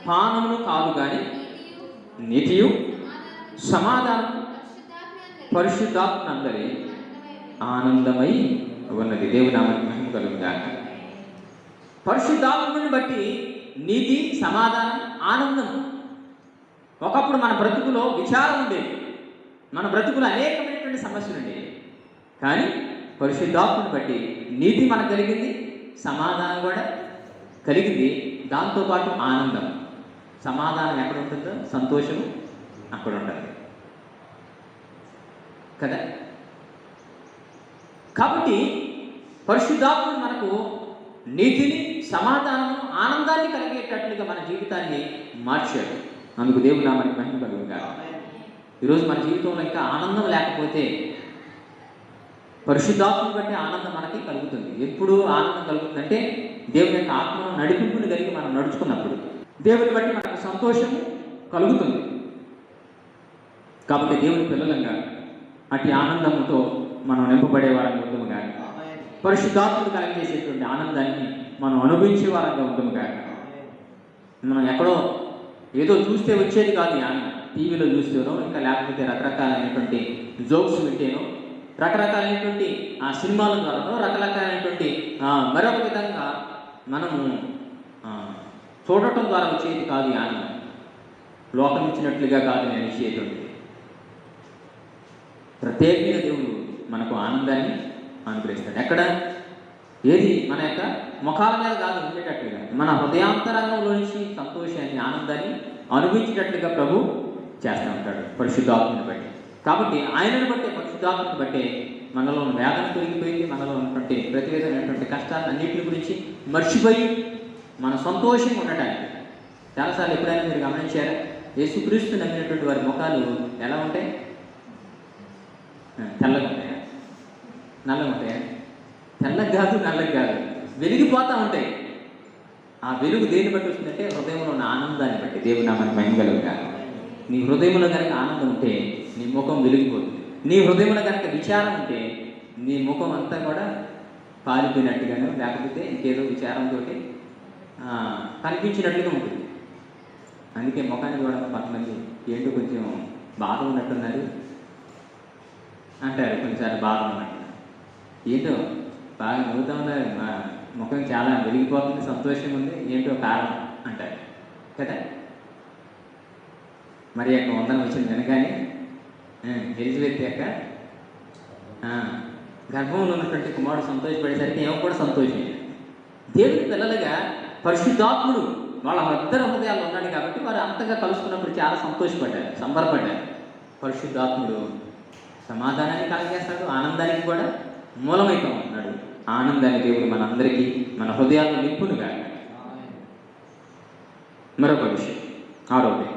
పానమును కాదు కానీ నీతియు సమాధానం పరిశుద్ధాత్మ అందరి ఆనందమై ఉన్నది. దేవుని నామానికి మహిమ కలుగుగాక. పరిశుద్ధాత్మని బట్టి నీతి, సమాధానం, ఆనందం. ఒకప్పుడు మన బ్రతుకులో విచారం ఉండేది, మన బ్రతుకులో అనేకమైనటువంటి సమస్యలు ఉండేవి. కానీ పరిశుద్ధాత్మని బట్టి నీతి మనకు కలిగింది, సమాధానం కూడా కలిగింది. దాంతోపాటు ఆనందం. సమాధానం ఎక్కడ ఉంటుందో సంతోషము అక్కడ ఉంటుంది కదా. కాబట్టి పరిశుద్ధాత్ముడు మనకు నీతిని, సమాధానము, ఆనందాన్ని కలిగేటట్లుగా మన జీవితాన్ని మార్చాడు. అందుకు దేవుని నామానికి మహిమ కలుగుగాక. ఈరోజు మన జీవితంలో ఇంకా ఆనందం లేకపోతే పరిశుద్ధాత్మను బట్టి ఆనందం మనకి కలుగుతుంది. ఎప్పుడు ఆనందం కలుగుతుందంటే దేవుని యొక్క ఆత్మను నడిపింపుని కలిగి మనం నడుచుకున్నప్పుడు దేవుని బట్టి మనకు సంతోషం కలుగుతుంది. కాబట్టి దేవుని పిల్లలంగా అట్టి ఆనందంతో మనం నింపబడే వారంగా ఉండము కానీ, పరిశుద్ధాత్మను కలిగజేసేటువంటి ఆనందాన్ని మనం అనుభవించే వారంగా ఉండము కానీ, మనం ఎక్కడో ఏదో చూస్తే వచ్చేది కాదు. ఆనందం టీవీలో చూస్తేనో, ఇంకా లేకపోతే రకరకాలైనటువంటి జోక్స్ వింటేనో, రకరకాలైనటువంటి ఆ సినిమాల ద్వారానో, రకరకాలైనటువంటి మరొక విధంగా మనము చూడటం ద్వారా వచ్చేది కాదు ఆనందం. లోకం ఇచ్చినట్లుగా కాదు నేను ఇచ్చేటువంటిది. ప్రత్యేకంగా దేవుడు మనకు ఆనందాన్ని అనుగ్రహిస్తాడు. ఎక్కడ? ఏది? మన యొక్క ముఖాల మీద కాదు ఉండేటట్లుగా, మన హృదయాంతరంగంలో నుంచి సంతోషాన్ని, ఆనందాన్ని అనుభవించేటట్లుగా ప్రభు చేస్తూ ఉంటాడు పరిశుద్ధాత్మని బట్టి. కాబట్టి ఆయనను బట్టే, పరిశుద్ధాత్మని బట్టే మనలో ఉన్న వేదన తొలగిపోయింది. మనలో ఉన్నటువంటి ప్రతి విధమైనటువంటి కష్టాలు అన్నింటి గురించి మర్చిపోయి మన సంతోషంగా ఉండటానికి. చాలాసార్లు ఎప్పుడైనా మీరు గమనించారా? యేసుక్రీస్తు నమ్మినటువంటి వారి ముఖాలు ఎలా ఉంటాయి? తెల్లగా ఉంటాయా? నల్లగా ఉంటాయా? తెల్లగా కాదు, నల్లగా కాదు, వెలిగిపోతూ ఉంటాయి. ఆ వెలుగు దేన్ని బట్టి వస్తుందంటే హృదయంలో ఉన్న ఆనందాన్ని బట్టి. దేవుడు నామానికి మహిమ కలుగుగాక. నీ హృదయంలో కనుక ఆనందం ఉంటే నీ ముఖం వెలిగిపోతుంది. నీ హృదయంలో కనుక విచారం ఉంటే నీ ముఖం అంతా కూడా పాలిపోయినట్టుగాను, లేకపోతే ఇంకేదో విచారంతో కనిపించినట్టుగా ఉంటుంది. అందుకే ముఖాన్ని చూడడం కొంతమంది ఏంటో కొంచెం బాధ ఉన్నట్టున్నారు అంటారు. కొన్నిసార్లు బాధ ఉన్నట్టు, ఏంటో బాగా నవ్వుతూ ఉన్నారు, మా ముఖం చాలా వెలిగిపోతుంది, సంతోషంగా ఉంది, ఏంటో కారణం అంటారు కదా. మరి యొక్క వందనం వచ్చింది వెనకానే ఎలిజబెత్ యొక్క గర్భంలో ఉన్నటువంటి కుమారుడు సంతోషపడేసరికి ఏమో కూడా సంతోషం. దేవుని పిల్లలుగా పరిశుద్ధాత్ముడు వాళ్ళ ఇద్దరు హృదయాల్లో ఉన్నాడు కాబట్టి వారు అంతగా కలుసుకున్నప్పుడు చాలా సంతోషపడ్డారు, సంబరపడ్డారు. పరిశుద్ధాత్ముడు సమాధానాన్ని కలగజేస్తాడు, ఆనందానికి కూడా మూలమైతే ఉంటున్నాడు. ఆనందాన్ని దేవుడు మనందరికీ మన హృదయాల్లో నింపునుగా. మరొక విషయం, 6వ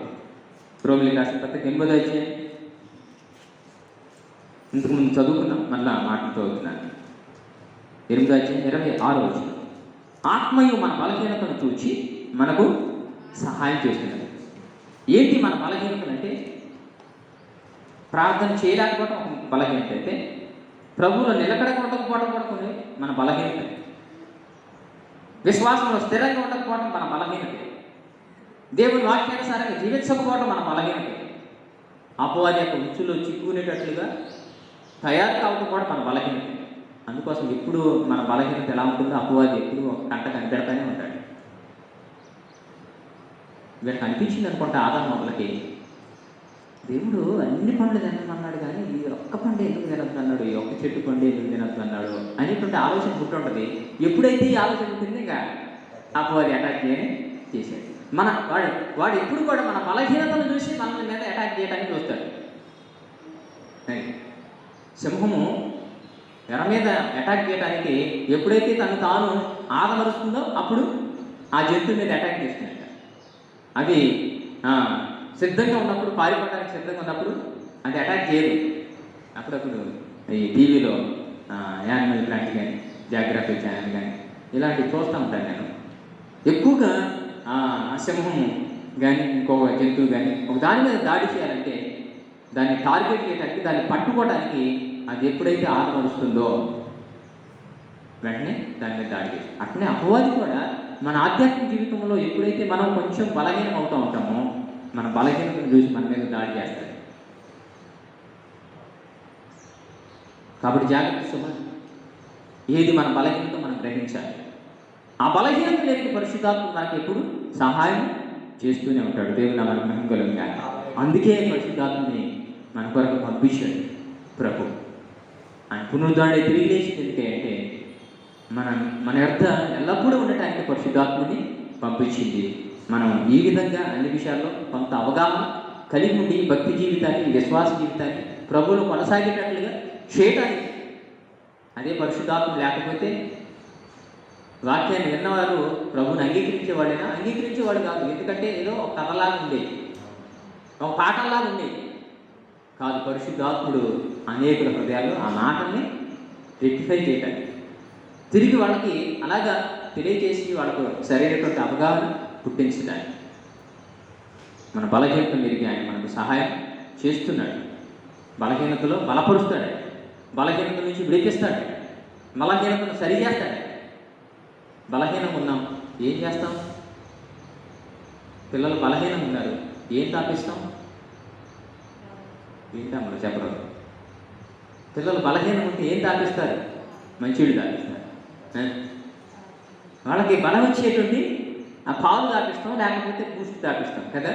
రోమిలికి రాసిన పత్రిక 8వ అధ్యాయం. ఇంతకుముందు చదువుకున్నాం, మళ్ళా మాటలు చదువుతున్నాను. 8వ అధ్యాయం 26వ వచనం. ఆత్మయు మన బలహీనతను చూచి మనకు సహాయం చేస్తున్నది. ఏంటి మన బలహీనతలు అంటే? ప్రార్థన చేయలేకపోవడం ఒక బలహీనత అయితే, ప్రభువులో నిలకడగా ఉండకపోవడం కూడా కొన్ని మన బలహీనత. విశ్వాసంలో స్థిరంగా ఉండకపోవడం మన బలహీనత. దేవుని వాక్యానుసారంగా జీవించకపోవడం మన బలహీనత. అపవాది యొక్క ఉచ్చులో చిక్కుకునేటట్లుగా తయారు కావకపోవడం మన బలహీనత. అందుకోసం ఎప్పుడు మన బలహీనత ఎలా ఉంటుందో అపవాది ఎప్పుడు ఒక కంట కనిపెడతానే ఉంటాడు. వీళ్ళకి అనిపించింది అనుకుంటా ఆదాము మొదలకి, దేవుడు అన్ని పండ్లు తినమన్నాడు కానీ ఈ ఒక్క పండు ఎందుకు తినద్దు అన్నాడు, ఈ ఒక్క చెట్టు పండు ఎందుకు తినద్దు అన్నాడు అనేటువంటి ఆలోచన పుట్టుంటుంది. ఎప్పుడైతే ఈ ఆలోచన పుట్టింది ఇంకా అపవాది అటాక్ చేశాడు. వాడు ఎప్పుడు కూడా మన బలహీనతను చూసి మన మీద అటాక్ చేయడానికి చూస్తాడు. సింహము ఎర మీద అటాక్ చేయడానికి ఎప్పుడైతే తను తాను ఆదమరుస్తుందో అప్పుడు ఆ జంతువు మీద అటాక్ చేస్తుందంట. అది సిద్ధంగా ఉన్నప్పుడు, పారిపోవడానికి సిద్ధంగా ఉన్నప్పుడు అది అటాక్ చేయదు. అప్పుడప్పుడు ఈ టీవీలో యానిమల్ ప్లాంట్ కానీ, జాగ్రఫీ ఛానల్ కానీ ఇలాంటివి చూస్తూ ఉంటాను నేను. ఎక్కువగా సింహము కానీ ఇంకొక జంతువు కానీ ఒక దాని మీద దాడి చేయాలంటే, దాన్ని టార్గెట్ చేయడానికి, దాన్ని పట్టుకోవడానికి అది ఎప్పుడైతే ఆదమరుస్తుందో వెంటనే దాని మీద దాడి చేస్తుంది. అట్లనే అపవాది కూడా మన ఆధ్యాత్మిక జీవితంలో ఎప్పుడైతే మనం కొంచెం బలహీనం అవుతూ ఉంటామో మన బలహీనతను చూసి మన మీద దాడి చేస్తాడు. కాబట్టి జాగ్రత్త సుమ, ఏది మన బలహీనత మనం గ్రహించాలి. ఆ బలహీనత లేని పరిశుద్ధాత్మ మనకి ఎప్పుడు సహాయం చేస్తూనే ఉంటాడు. దేవుడు మనకు మహిమ కలుగుగాక. అందుకే పరిశుద్ధాత్మని మన కొరకు పంపించాడు ప్రభు. ఆయన పునరుద్ధరణ తిరిగి లేచింది ఎందుకంటే మన యొక్క ఎల్లప్పుడూ ఉండటానికి పరిశుద్ధాత్మని పంపించింది. మనం ఈ విధంగా అన్ని విషయాల్లో కొంత అవగాహన కలిగి ఉండి భక్తి జీవితాన్ని, విశ్వాస జీవితాన్ని ప్రభువులు కొనసాగేటట్లుగా చేయటానికి. అదే పరిశుద్ధాత్మ లేకపోతే వాక్యాన్ని విన్నవారు ప్రభువుని అంగీకరించేవాడైనా అంగీకరించేవాడు కాదు. ఎందుకంటే ఏదో ఒక కథలాగా ఉండేది, ఒక పాఠంలాగా ఉండేది కాదు. పరిశుద్ధాత్ముడు అనేకుల హృదయాల్లో ఆ మాటల్ని రెక్టిఫై చేయటానికి, తిరిగి వాళ్ళకి అలాగా తెలియజేసి వాళ్ళకు సరైనటువంటి అవగాహన పుట్టించడానికి, మన బలహీనత మెరిగి ఆయన మనకు సహాయం చేస్తున్నాడు. బలహీనతలో బలపరుస్తాడు, బలహీనత నుంచి విడిపిస్తాడు, బలహీనతను సరిచేస్తాడు. బలహీనం ఉన్నాం, ఏం చేస్తాం? పిల్లలు బలహీనం ఉన్నారు, ఏం తాపిస్తాం? ఏంటా మనం చెప్పరు. పిల్లలు బలహీనం ఉంటే ఏం తాపిస్తారు? మంచినీళ్ళు తాపిస్తారు. వాళ్ళకి బలం వచ్చేటువంటి ఆ పాలు తాపిస్తాం, లేకపోతే బూస్ట్ తాపిస్తాం కదా.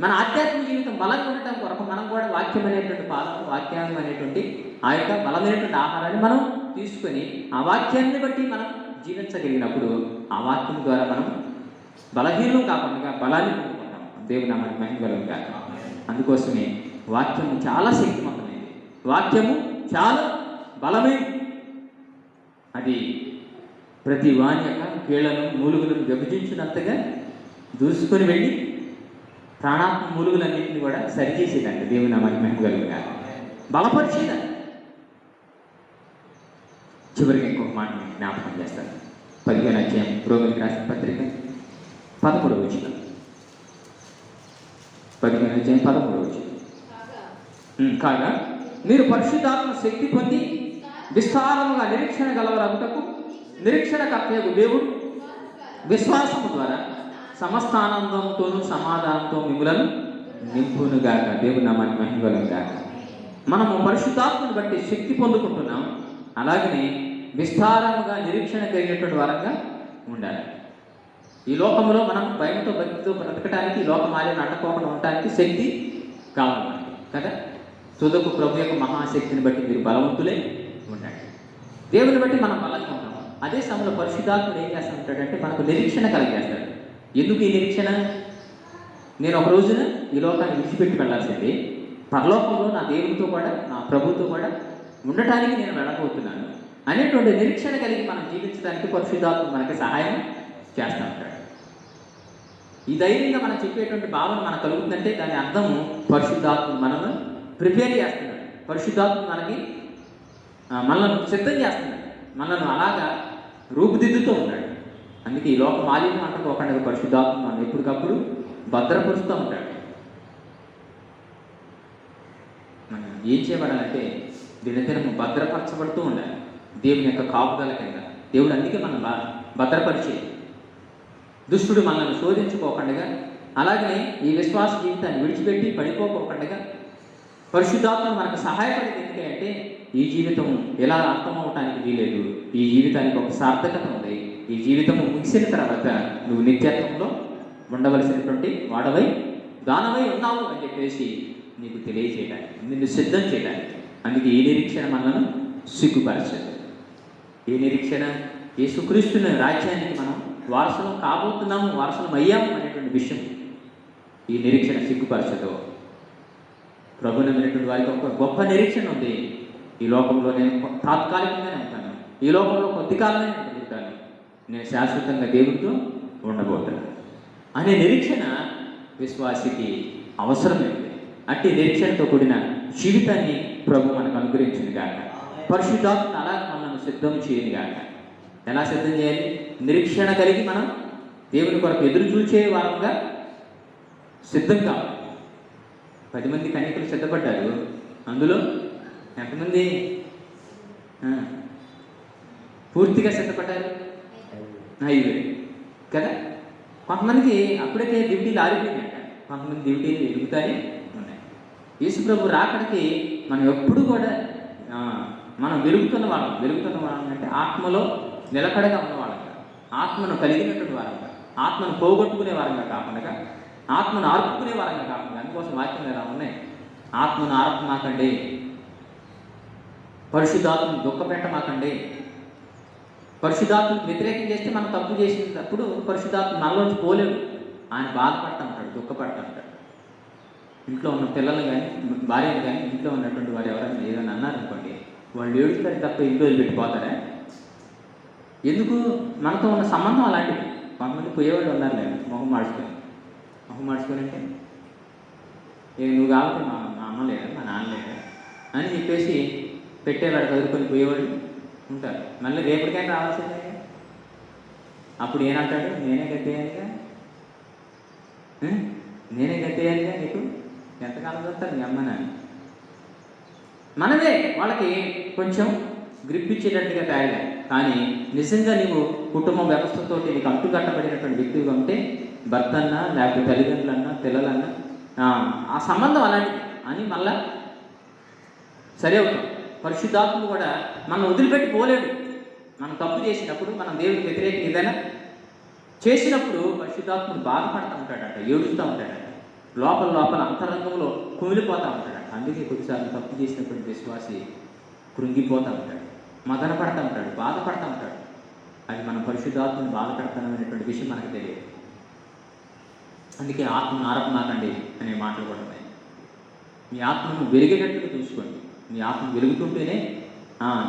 మన ఆధ్యాత్మిక జీవితం బలంగా ఉండటం కొరకు మనం కూడా వాక్యం అనేటువంటి పాలన, వాక్యం అనేటువంటి ఆ యొక్క బలమైనటువంటి ఆహారాన్ని మనం తీసుకొని ఆ వాక్యాన్ని బట్టి మనం జీవించగలిగినప్పుడు ఆ వాక్యం ద్వారా మనం బలహీనం కాకుండా బలాన్ని పొందుకుంటాం. దేవుని నామానికి మహిమ కలుగును గాక. అందుకోసమే వాక్యము చాలా శక్తివంతమైనది, వాక్యము చాలా బలమైనది. అది ప్రతి వాణి యొక్క కీళ్లను మూలుగులను విభజించినంతగా దూసుకొని వెళ్ళి ప్రాణాత్మ మూలుగులన్నింటినీ కూడా సరిచేసేదంట. దేవుని నామానికి మహిమ కలుగును గాక. బలపరిచేదంట. చివరికి ఇంకొక మాట జ్ఞాపకం చేస్తాను. 15వ అధ్యాయం రోమిలికి రాసిన పత్రిక 11వ వచనం. 15వ అధ్యాయం 11వ వచనం. కాగా మీరు పరిశుద్ధాత్మ శక్తి పొంది విస్తారముగా నిరీక్షణ గలవరగుటకు నిరీక్షణ కర్తయ్యకు దేవుడు విశ్వాసము ద్వారా సమస్త ఆనందంతోనూ సమాధానంతో మిమ్ములను నింపునుగాక. దేవుని నామానికి మహిమ కలుగును గాక. మనము పరిశుద్ధాత్మను బట్టి శక్తి పొందుకుంటున్నాం. అలాగనే విస్తారముగా నిరీక్షణ కలిగినటువంటి వారంగా ఉండాలి. ఈ లోకంలో మనం భయంతో భక్తితో బ్రతకడానికి, ఈ లోకమాలను అంటకోకుండా ఉండటానికి శక్తి కావాలి మనకి కదా. తుదకు ప్రభు యొక్క మహాశక్తిని బట్టి మీరు బలవంతులే ఉండండి. దేవుని బట్టి మనం బలంగా ఉంటాం. అదే సమయంలో పరిశుద్ధాత్ముడు ఏం చేస్తూ ఉంటాడంటే మనకు నిరీక్షణ కలిగేస్తాడు. ఎందుకు ఈ నిరీక్షణ? నేను ఒక రోజున ఈ లోకాన్ని విడిచిపెట్టి వెళ్ళాల్సింది, పరలోకంలో నా దేవుడితో కూడా నా ప్రభుతో కూడా ఉండటానికి నేను వెళ్ళబోతున్నాను అనేటువంటి నిరీక్షణ కలిగి మనం జీవించడానికి పరిశుద్ధాత్మ మనకి సహాయం చేస్తూ ఉంటాడు. ఈ ధైర్యంగా మనం చెప్పేటువంటి భావన మనకు కలుగుతుందంటే దాని అర్థము పరిశుద్ధాత్మ మనల్ని ప్రిపేర్ చేస్తున్నాడు. పరిశుద్ధాత్మ మనల్ని సిద్ధం చేస్తున్నాడు. మనల్ని అలాగా రూపుదిద్దుతూ ఉన్నాడు. అందుకే ఈ లోక మాలిన్యం అంటుకోకుండా పరిశుద్ధాత్మ మనం ఎప్పటికప్పుడు భద్రపరుస్తూ ఉంటాడు. మనం ఏం చేయబడాలంటే దినదినము భద్రపరచబడుతూ ఉండాలి దేవుని యొక్క కాపుదల కింద. దేవుడు అందుకే మనం భద్రపరిచే దుష్టుడు మనల్ని శోధించుకోకుండా, అలాగే ఈ విశ్వాస జీవితాన్ని విడిచిపెట్టి పడిపోకుండా పరిశుద్ధాత్మ మనకు సహాయపడేది. ఎందుకంటే ఈ జీవితం ఎలా అర్థమవటానికి వీలేదు, ఈ జీవితానికి ఒక సార్థకత ఉంది. ఈ జీవితం ముగిసిన తర్వాత నువ్వు నిత్యత్వంలో ఉండవలసినటువంటి వాడవై దానవై ఉన్నావు అని చెప్పేసి నీకు తెలియజేయడానికి, నిన్ను సిద్ధం చేయడానికి. అందుకే ఈ నిరీక్షణ మనల్ని సిగ్గుపరచదు. ఈ నిరీక్షణ యేసుక్రీస్తుని రాజ్యానికి మనం వారసులం కాబోతున్నాము, వారసులం అయ్యాము అనేటువంటి విషయం ఈ నిరీక్షణ సిగ్గుపరచదు. ప్రభునమైనటువంటి వారికి ఒక గొప్ప నిరీక్షణ ఉంది. ఈ లోకంలో నేను తాత్కాలికంగానే ఉంటాను, ఈ లోకంలో కొద్ది కాలమే ఉంటాను, నేను శాశ్వతంగా దేవుడితో ఉండబోతున్నాను అనే నిరీక్షణ విశ్వాసికి అవసరమైంది. అట్టి నిరీక్షణతో కూడిన జీవితాన్ని ప్రభు మనకు అనుగ్రహించింది కాక. పరిశుద్ధాత్మ అలా మనల్ని సిద్ధం చేయని కాక. ఎలా సిద్ధం చేయాలి? నిరీక్షణ కలిగి మనం దేవుని కొరకు ఎదురు చూచే వారంగా సిద్ధం కావాలి. 10 మంది కన్యకలు సిద్ధపడ్డారు. అందులో ఎంతమంది పూర్తిగా సిద్ధపడ్డారు? 5 కదా. కొంతమందికి అప్పటికే డ్యూటీలు ఆరిపోయినాయంట, కొంతమంది డ్యూటీలు ఎదుగుతాయి ఉన్నాయి. యేసుప్రభు రాకడికి మనం ఎప్పుడు కూడా మనం వెలుగుతున్న వాళ్ళం అంటే ఆత్మలో నిలకడగా ఉన్నవాళ్ళంగా, ఆత్మను కలిగినటువంటి వారంగా, ఆత్మను పోగొట్టుకునే వారంగా కాకుండా, ఆత్మను ఆర్పుకునే వారంగా కాకుండా. అందుకోసం వాక్యం ఎలా ఉన్నాయి? ఆత్మను ఆర్పమాకండి, పరిశుద్ధాత్మను దుఃఖపెట్టమాకండి. పరిశుద్ధాత్మకు వ్యతిరేకం చేస్తే మనం తప్పు చేసినప్పుడు పరిశుద్ధాత్మ మనలోంచి పోలేడు. ఆయన బాధపడతా ఉంటాడు, దుఃఖపడతా ఉంటాడు. ఇంట్లో ఉన్న పిల్లలు కానీ భార్యలు కానీ ఇంట్లో ఉన్నటువంటి వారు ఎవరైనా ఏదైనా అన్నారనుకోండి, వాళ్ళు ఏడుస్తారు తప్ప ఇంట్లో పెట్టిపోతారా? ఎందుకు? మనతో ఉన్న సంబంధం అలాంటిది. కొంతమంది పోయేవాళ్ళు ఉన్నారు లేదు, మొహం మార్చుకొని అంటే నువ్వు కాబట్టి మా అమ్మ లేదా, మా నాన్న లేదా అని చెప్పేసి పెట్టేవాడు చదువుకొని పోయేవాళ్ళు ఉంటారు. మళ్ళీ రేపటికైనా రావాల్సిందే. అప్పుడు ఏనంటాడు? నేనే గట్టేయాలిగా నీకు ఎంతకాలం చదువుతారు మీ అమ్మ నాన్న. మనమే వాళ్ళకి కొంచెం గ్రిప్ ఇచ్చేటట్టుగా తయారుగా, కానీ నిజంగా నీవు కుటుంబ వ్యవస్థతో నీకు అంటుకట్టబడినటువంటి వ్యక్తిగా ఉంటే భర్త అన్నా లేకపోతే తల్లిదండ్రులన్నా పిల్లలన్నా ఆ సంబంధం అలాంటిది అని మళ్ళా సరే అవుతాం. పరిశుద్ధాత్ముడు కూడా మనం వదిలిపెట్టి పోలేడు. మనం తప్పు చేసినప్పుడు, మనం దేవుడికి వ్యతిరేకంగా ఏదైనా చేసినప్పుడు పరిశుద్ధాత్ముడు బాధపడుతూ ఉంటాడట, ఏడుస్తూ ఉంటాడట. లోపల లోపల అంతరంగంలో కుమిలిపోతూ ఉంటాడు. అందుకే కొన్నిసార్లు తప్పు చేసినటువంటి విశ్వాసి కృంగిపోతూ ఉంటాడు, మదన పడతా ఉంటాడు, బాధపడతా ఉంటాడు. అది మనం పరిశుద్ధాత్మను బాధపడతామనేటువంటి విషయం మనకు తెలియదు. అందుకే ఆత్మను ఆరపమాకండి అనే మాటలు కూడా ఉన్నాయి. మీ ఆత్మను వెలిగేటట్టుగా చూసుకోండి. మీ ఆత్మ వెలుగుతుంటేనే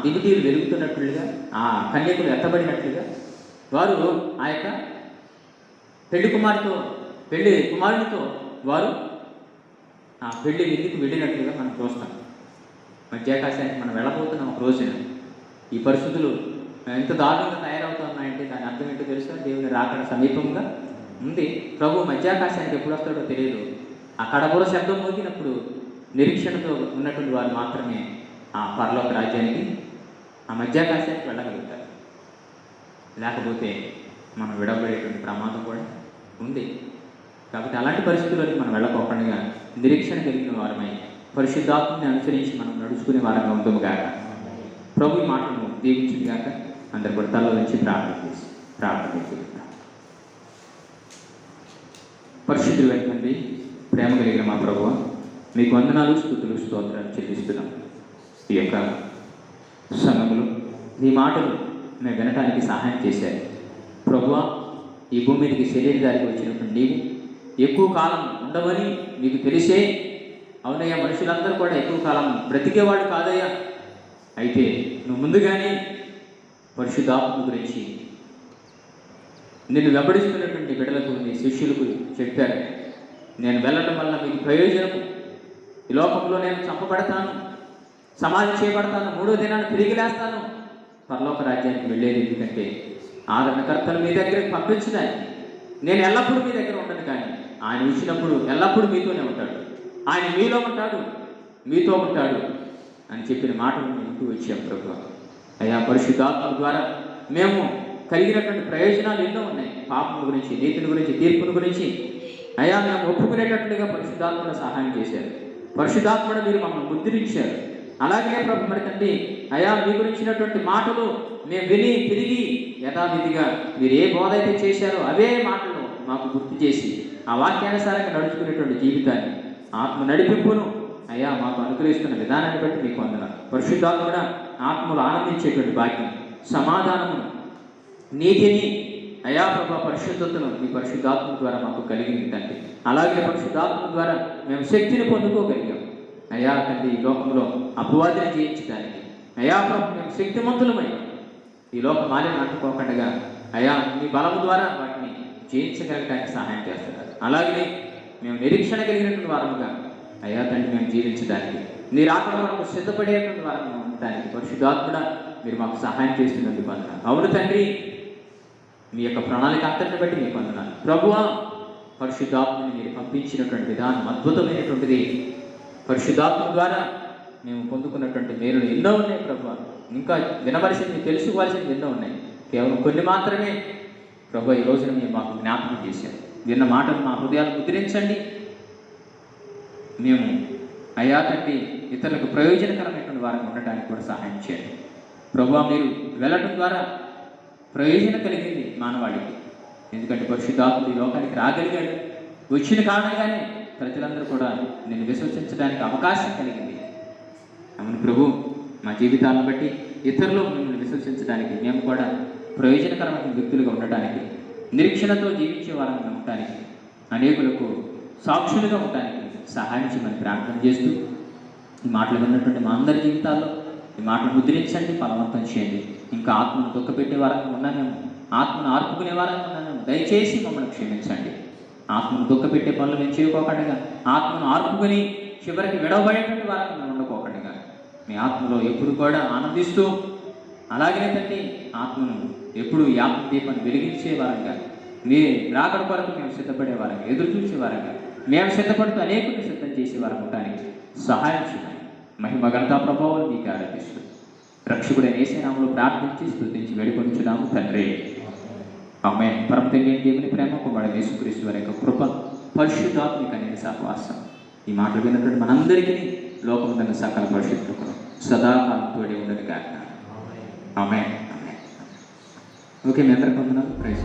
దివిటీలు వెలుగుతున్నట్లుగా, ఆ కన్యకులు ఎత్తబడినట్లుగా వారు ఆ యొక్క పెళ్లి కుమారునితో వారు ఆ పెళ్లి విందుకు వెళ్ళినట్లుగా మనం చూస్తాం. మధ్యాకాశానికి మనం వెళ్ళబోతున్నాం ఒక రోజున. ఈ పరిస్థితులు ఎంత దారుణంగా తయారవుతున్నాయంటే దాని అర్థం ఏంటో తెలుసా? దేవుని రాకడ సమీపంగా ఉంది. ప్రభు మధ్యాకాశానికి ఎప్పుడు వస్తాడో తెలియదు. అక్కడ కూడా శబ్దం మోగినప్పుడు నిరీక్షణతో ఉన్నటువంటి వారు మాత్రమే ఆ పరలోక రాజ్యానికి, ఆ మధ్యాకాశానికి వెళ్ళగలుగుతారు. లేకపోతే మనం విడవబడేటువంటి ప్రమాదం కూడా ఉంది. కాబట్టి అలాంటి పరిస్థితుల్లోకి మనం వెళ్ళకోకుండా నిరీక్షణ కలిగిన వారమై పరిశుద్ధాత్మని అనుసరించి మనం నడుచుకునే వారంగా ఉందాము గాక. ప్రభు ఈ మాటను దీవించింది గాక. అందరు కూడా తల నుంచి ప్రార్థన చేద్దాం. పరిశుద్ధులు వెంటనే ప్రేమ కలిగిన మా ప్రభువ, మీకు వందనాలు, స్తుతులు, స్తోత్రాలు చెల్లిస్తున్నాం. ఈ యొక్క సంఘములు ఈ మాటలు మేము వినటానికి సహాయం చేశారు ప్రభువా. ఈ భూమి మీదకి శరీరధారికి వచ్చినప్పుడు నీవు ఎక్కువ కాలం ఉండవని నీకు తెలిసే, అవునయ్యా మనుషులందరూ కూడా ఎక్కువ కాలం బ్రతికేవాడు కాదయ్యా. అయితే నువ్వు ముందుగానే పరిశుద్ధాత్మ గురించి నిన్ను వెంబడిస్తున్నటువంటి బిడ్డలకు, నీ శిష్యులకు చెప్పారు, నేను వెళ్ళడం వల్ల మీకు ప్రయోజనం, ఈ లోకంలో నేను చంపబడతాను, సమాధి చేయబడతాను, 3వ దినాన్ని తిరిగి లేస్తాను, పరలోక రాజ్యానికి వెళ్ళేది ఎందుకంటే ఆదరణకర్తలు మీ దగ్గరికి పంపించడానికి. నేను ఎల్లప్పుడూ మీ దగ్గర ఉండను, కానీ ఆయన వచ్చినప్పుడు ఎల్లప్పుడూ మీతోనే ఉంటాడు, ఆయన మీలో ఉంటాడు, మీతో ఉంటాడు అని చెప్పిన మాటలు మేము ఇంటూ వచ్చాం ప్రభు. అయ్యా పరిశుద్ధాత్మ ద్వారా మేము కలిగినటువంటి ప్రయోజనాలు ఎన్నో ఉన్నాయి. పాపం గురించి, నీతిని గురించి, తీర్పుని గురించి అయ్యా మేము ఒప్పుకునేటట్లుగా పరిశుద్ధాత్మను సహాయం చేశారు. పరిశుద్ధాత్మను మీరు మమ్మల్ని ముద్రించారు. అలాగే ప్రభు మరి తండ్రి అయ్యా మీ గురించినటువంటి మాటలు మేము విని తిరిగి యథావిధిగా మీరు ఏ బోధ అయితే చేశారో అవే మాటలు మాకు గుర్తు చేసి ఆ వాక్యానుసారంగా నడుచుకునేటువంటి జీవితాన్ని, ఆత్మ నడిపింపును అయ్యా మాకు అనుగ్రహిస్తున్న విధానాన్ని బట్టి మీకు వందనాలు. పరిశుద్ధాత్మ కూడా ఆత్మలు ఆనందించేటువంటి భాగ్యం, సమాధానము, నీతిని అయా ప్రభా పరిశుద్ధతను మీ పరిశుద్ధాత్మ ద్వారా మాకు కలిగింది తండ్రి. అలాగే పరిశుద్ధాత్మ ద్వారా మేము శక్తిని పొందుకోగలిగాం అయా తండ్రి. ఈ లోకంలో అపవాదిని జయించడానికి అయా ప్రభు మేము శక్తిమంతులమై ఈ లోక మాలిని అంటుకోకుండా అయా మీ బలము ద్వారా వాటిని జయించగలగడానికి సహాయం చేస్తున్నారు. అలాగే మేము నిరీక్షణ కలిగినటువంటి వారముగా అయా తండ్రి మేము జీవించడానికి, మీరు ఆకలి వరకు సిద్ధపడేటువంటి వారంగా ఉండడానికి పరిశుద్ధాత్మ మీరు మాకు సహాయం చేస్తున్నందుకు వందనాలు. అవును తండ్రి, మీ యొక్క ప్రణాళిక అంతటిని బట్టి మీకు వందనాలు ప్రభువా. పరిశుద్ధాత్మని మీరు పంపించినటువంటి విధానం అద్భుతమైనటువంటిది. పరిశుద్ధాత్మ ద్వారా మేము పొందుకున్నటువంటి మేలులు ఎన్నో ఉన్నాయి ప్రభువా. ఇంకా వినవలసింది, తెలుసుకోవాల్సింది ఎన్నో ఉన్నాయి. కేవలం కొన్ని మాత్రమే ప్రభు ఈ రోజున మేము మాకు జ్ఞాపకం చేశారు. విన్న మాటలు మా హృదయాలు ముద్రించండి. మేము అయా తండ్రి ఇతరులకు ప్రయోజనకరమైనటువంటి వారికి ఉండటానికి కూడా సహాయం చేయండి ప్రభువా. మీరు వెళ్ళటం ద్వారా ప్రయోజనం కలిగింది మానవాళికి. ఎందుకంటే పరిశుద్ధాత్ముడు ఈ లోకానికి రాగలిగాడు. వచ్చిన కారణంగానే ప్రజలందరూ కూడా నేను విశ్వసించడానికి అవకాశం కలిగింది. అవును ప్రభు, మా జీవితాలను బట్టి ఇతరులు మిమ్మల్ని విశ్వసించడానికి, మేము కూడా ప్రయోజనకరమైన వ్యక్తులుగా ఉండటానికి, నిరీక్షణతో జీవించే వారంగా ఉండటానికి, అనేకులకు సాక్షులుగా ఉండటానికి సహాయం చేయమని ప్రార్థన చేస్తూ ఈ మాటలు విన్నటువంటి మా అందరి జీవితాల్లో ఈ మాటలు ముద్రించండి, ఫలవంతం చేయండి. ఇంకా ఆత్మను దుఃఖపెట్టే వారంగా ఉన్నానేమో, ఆత్మను ఆర్పుకునే వారంగా ఉన్నానేమో, దయచేసి మమ్మల్ని క్షమించండి. ఆత్మను దుఃఖపెట్టే పనులు మేము చేయకోకుండా, ఆత్మను ఆర్పుకుని చివరికి విడవబడేటువంటి వారంగా మేము ఉండకోకుండా, మీ ఆత్మలో ఎప్పుడు కూడా ఆనందిస్తూ, అలాగనే తండ్రి ఆత్మను ఎప్పుడు ఆత్మ దీపాన్ని వెలిగించే వారంగా, మీ రాకడ కొరకు మేము సిద్ధపడే వారంగా, ఎదురు చూసే వారంగా, మేము సిద్ధపడుతూ అనేకులు సిద్ధం చేసే వారు ఉండడానికి సహాయం చేయండి. మహిమ ఘనతా ప్రభావం మీకు ఆరాధిస్తూ రక్షకుడైన యేసు నామములో ప్రార్థించి స్తుతించి వేడుకొనుచున్నాము తండ్రి, ఆమేన్. పరమ తండ్రి దేవుని ప్రేమ, కుమారుడైన యేసుక్రీస్తు వారి యొక్క కృప, పరిశుద్ధాత్మిక అనే సహవాసం ఈ మాటలు విన్నటువంటి మనందరికీ లోకమున్న సకల పరిశుద్ధులకు సదాకాలం తోడే ఉండదు కాక. ఆమేన్. ఓకే, మీ అందరికీ వందనాలు. ప్రైజ్.